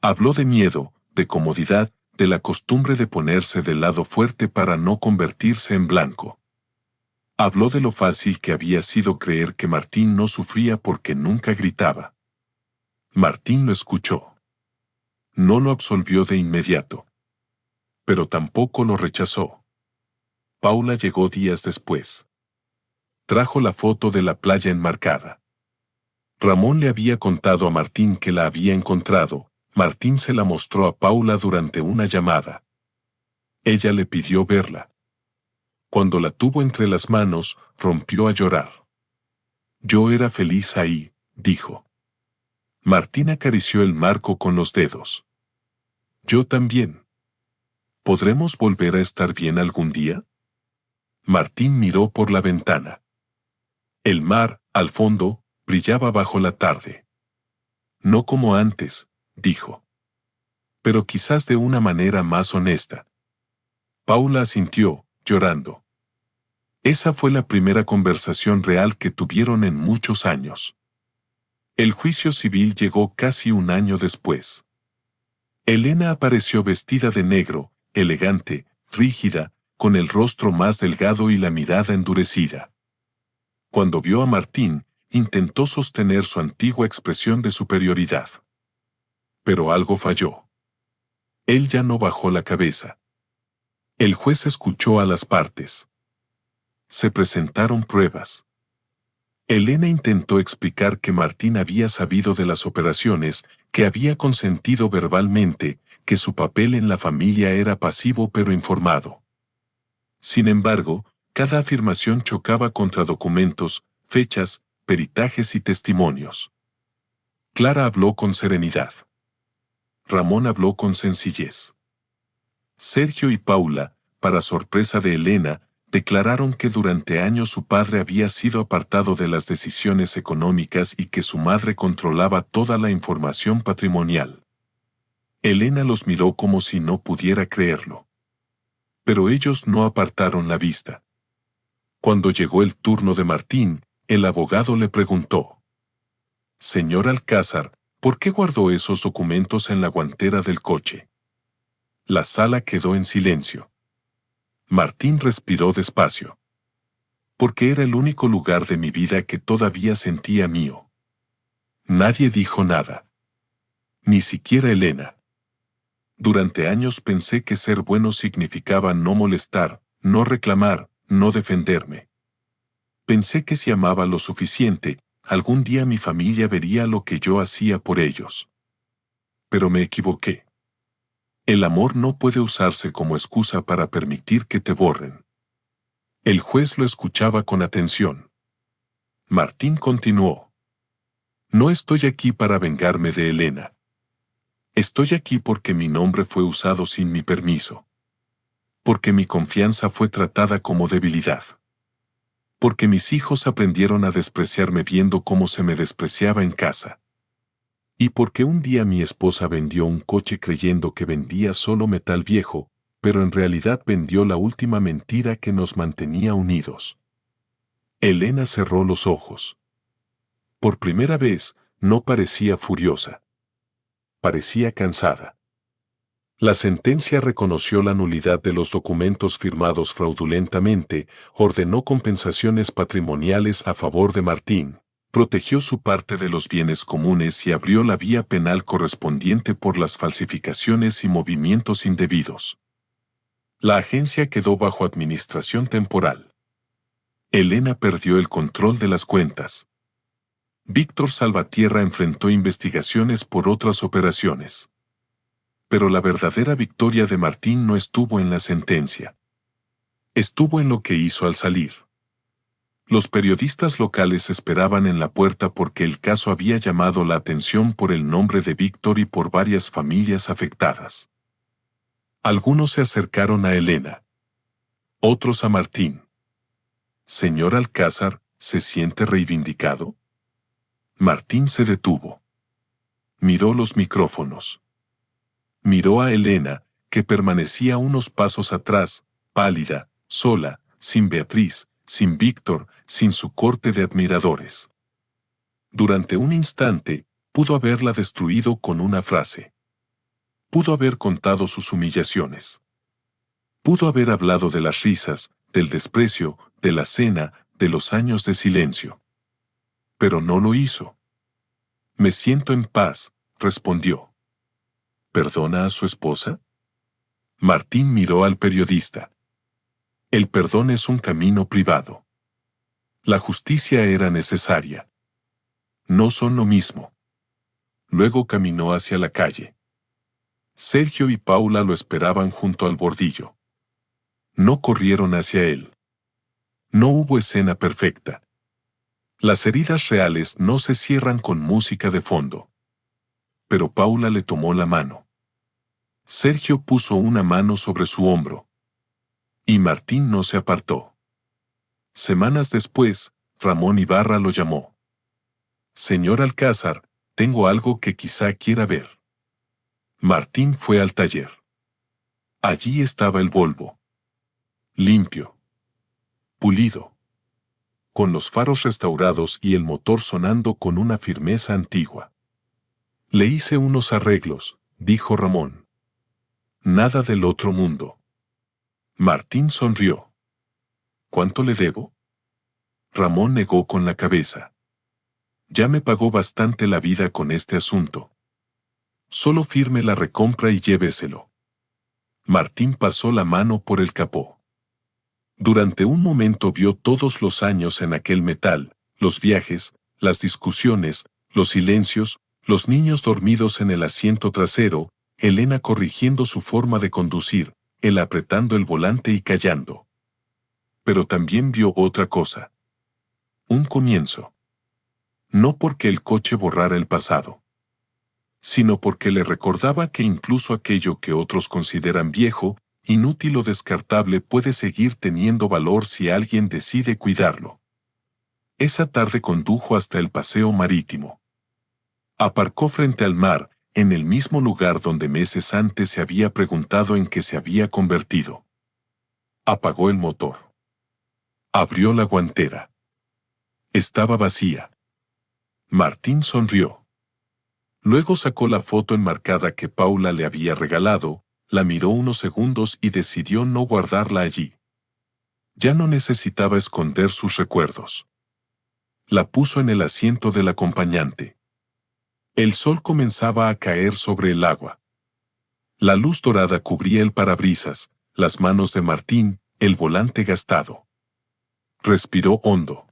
Habló de miedo, de comodidad, de la costumbre de ponerse del lado fuerte para no convertirse en blanco. Habló de lo fácil que había sido creer que Martín no sufría porque nunca gritaba. Martín lo escuchó. No lo absolvió de inmediato. Pero tampoco lo rechazó. Paula llegó días después. Trajo la foto de la playa enmarcada. Ramón le había contado a Martín que la había encontrado. Martín se la mostró a Paula durante una llamada. Ella le pidió verla. Cuando la tuvo entre las manos, rompió a llorar. Yo era feliz ahí, dijo. Martín acarició el marco con los dedos. Yo también. ¿Podremos volver a estar bien algún día? Martín miró por la ventana. El mar, al fondo, brillaba bajo la tarde. No como antes, dijo. Pero quizás de una manera más honesta. Paula asintió, llorando. Esa fue la primera conversación real que tuvieron en muchos años. El juicio civil llegó casi un año después. Elena apareció vestida de negro, elegante, rígida, con el rostro más delgado y la mirada endurecida. Cuando vio a Martín, intentó sostener su antigua expresión de superioridad. Pero algo falló. Él ya no bajó la cabeza. El juez escuchó a las partes. Se presentaron pruebas. Elena intentó explicar que Martín había sabido de las operaciones, que había consentido verbalmente, que su papel en la familia era pasivo pero informado. Sin embargo, cada afirmación chocaba contra documentos, fechas, peritajes y testimonios. Clara habló con serenidad. Ramón habló con sencillez. Sergio y Paula, para sorpresa de Elena, declararon que durante años su padre había sido apartado de las decisiones económicas y que su madre controlaba toda la información patrimonial. Elena los miró como si no pudiera creerlo. Pero ellos no apartaron la vista. Cuando llegó el turno de Martín, el abogado le preguntó: «Señor Alcázar, ¿por qué guardó esos documentos en la guantera del coche?». La sala quedó en silencio. Martín respiró despacio. Porque era el único lugar de mi vida que todavía sentía mío. Nadie dijo nada. Ni siquiera Elena. Durante años pensé que ser bueno significaba no molestar, no reclamar, no defenderme. Pensé que si amaba lo suficiente, algún día mi familia vería lo que yo hacía por ellos. Pero me equivoqué. El amor no puede usarse como excusa para permitir que te borren. El juez lo escuchaba con atención. Martín continuó. No estoy aquí para vengarme de Elena. Estoy aquí porque mi nombre fue usado sin mi permiso. Porque mi confianza fue tratada como debilidad. Porque mis hijos aprendieron a despreciarme viendo cómo se me despreciaba en casa. Y porque un día mi esposa vendió un coche creyendo que vendía solo metal viejo, pero en realidad vendió la última mentira que nos mantenía unidos. Elena cerró los ojos. Por primera vez, no parecía furiosa. Parecía cansada. La sentencia reconoció la nulidad de los documentos firmados fraudulentamente, ordenó compensaciones patrimoniales a favor de Martín, protegió su parte de los bienes comunes y abrió la vía penal correspondiente por las falsificaciones y movimientos indebidos. La agencia quedó bajo administración temporal. Elena perdió el control de las cuentas. Víctor Salvatierra enfrentó investigaciones por otras operaciones. Pero la verdadera victoria de Martín no estuvo en la sentencia. Estuvo en lo que hizo al salir. Los periodistas locales esperaban en la puerta porque el caso había llamado la atención por el nombre de Víctor y por varias familias afectadas. Algunos se acercaron a Elena. Otros a Martín. «Señor Alcázar, ¿se siente reivindicado?» Martín se detuvo. Miró los micrófonos. Miró a Elena, que permanecía unos pasos atrás, pálida, sola, sin Beatriz, sin Víctor, sin su corte de admiradores. Durante un instante, pudo haberla destruido con una frase. Pudo haber contado sus humillaciones. Pudo haber hablado de las risas, del desprecio, de la cena, de los años de silencio. Pero no lo hizo. «Me siento en paz», respondió. ¿Perdona a su esposa? Martín miró al periodista. El perdón es un camino privado. La justicia era necesaria. No son lo mismo. Luego caminó hacia la calle. Sergio y Paula lo esperaban junto al bordillo. No corrieron hacia él. No hubo escena perfecta. Las heridas reales no se cierran con música de fondo. Pero Paula le tomó la mano. Sergio puso una mano sobre su hombro. Y Martín no se apartó. Semanas después, Ramón Ibarra lo llamó. «Señor Alcázar, tengo algo que quizá quiera ver». Martín fue al taller. Allí estaba el Volvo. Limpio. Pulido. Con los faros restaurados y el motor sonando con una firmeza antigua. «Le hice unos arreglos», dijo Ramón. «Nada del otro mundo». Martín sonrió. «¿Cuánto le debo?» Ramón negó con la cabeza. «Ya me pagó bastante la vida con este asunto. Solo firme la recompra y lléveselo». Martín pasó la mano por el capó. Durante un momento vio todos los años en aquel metal, los viajes, las discusiones, los silencios, los niños dormidos en el asiento trasero, Elena corrigiendo su forma de conducir, él apretando el volante y callando. Pero también vio otra cosa. Un comienzo. No porque el coche borrara el pasado, sino porque le recordaba que incluso aquello que otros consideran viejo, inútil o descartable puede seguir teniendo valor si alguien decide cuidarlo. Esa tarde condujo hasta el paseo marítimo. Aparcó frente al mar, en el mismo lugar donde meses antes se había preguntado en qué se había convertido. Apagó el motor. Abrió la guantera. Estaba vacía. Martín sonrió. Luego sacó la foto enmarcada que Paula le había regalado, la miró unos segundos y decidió no guardarla allí. Ya no necesitaba esconder sus recuerdos. La puso en el asiento del acompañante. El sol comenzaba a caer sobre el agua. La luz dorada cubría el parabrisas, las manos de Martín, el volante gastado. Respiró hondo.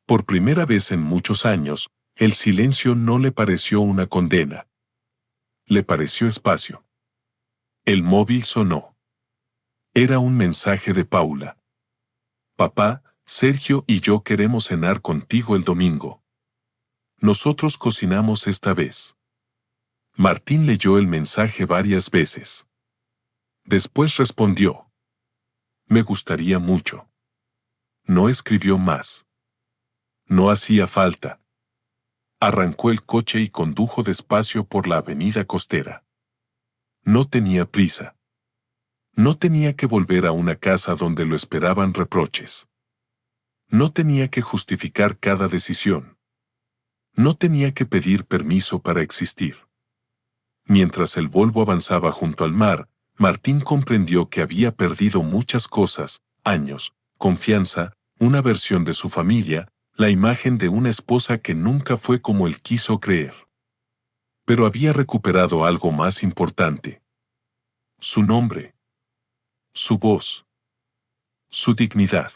Por primera vez en muchos años, el silencio no le pareció una condena. Le pareció espacio. El móvil sonó. Era un mensaje de Paula. «Papá, Sergio y yo queremos cenar contigo el domingo. Nosotros cocinamos esta vez». Martín leyó el mensaje varias veces. Después respondió. «Me gustaría mucho». No escribió más. No hacía falta. Arrancó el coche y condujo despacio por la avenida costera. No tenía prisa. No tenía que volver a una casa donde lo esperaban reproches. No tenía que justificar cada decisión. No tenía que pedir permiso para existir. Mientras el Volvo avanzaba junto al mar, Martín comprendió que había perdido muchas cosas: años, confianza, una versión de su familia, la imagen de una esposa que nunca fue como él quiso creer. Pero había recuperado algo más importante: su nombre, su voz, su dignidad.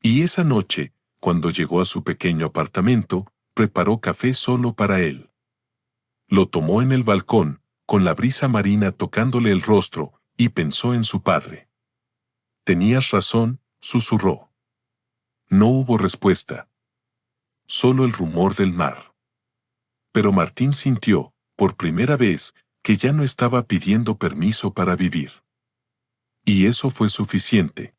Y esa noche, cuando llegó a su pequeño apartamento, preparó café solo para él. Lo tomó en el balcón, con la brisa marina tocándole el rostro, y pensó en su padre. «Tenías razón», susurró. No hubo respuesta. Solo el rumor del mar. Pero Martín sintió, por primera vez, que ya no estaba pidiendo permiso para vivir. Y eso fue suficiente.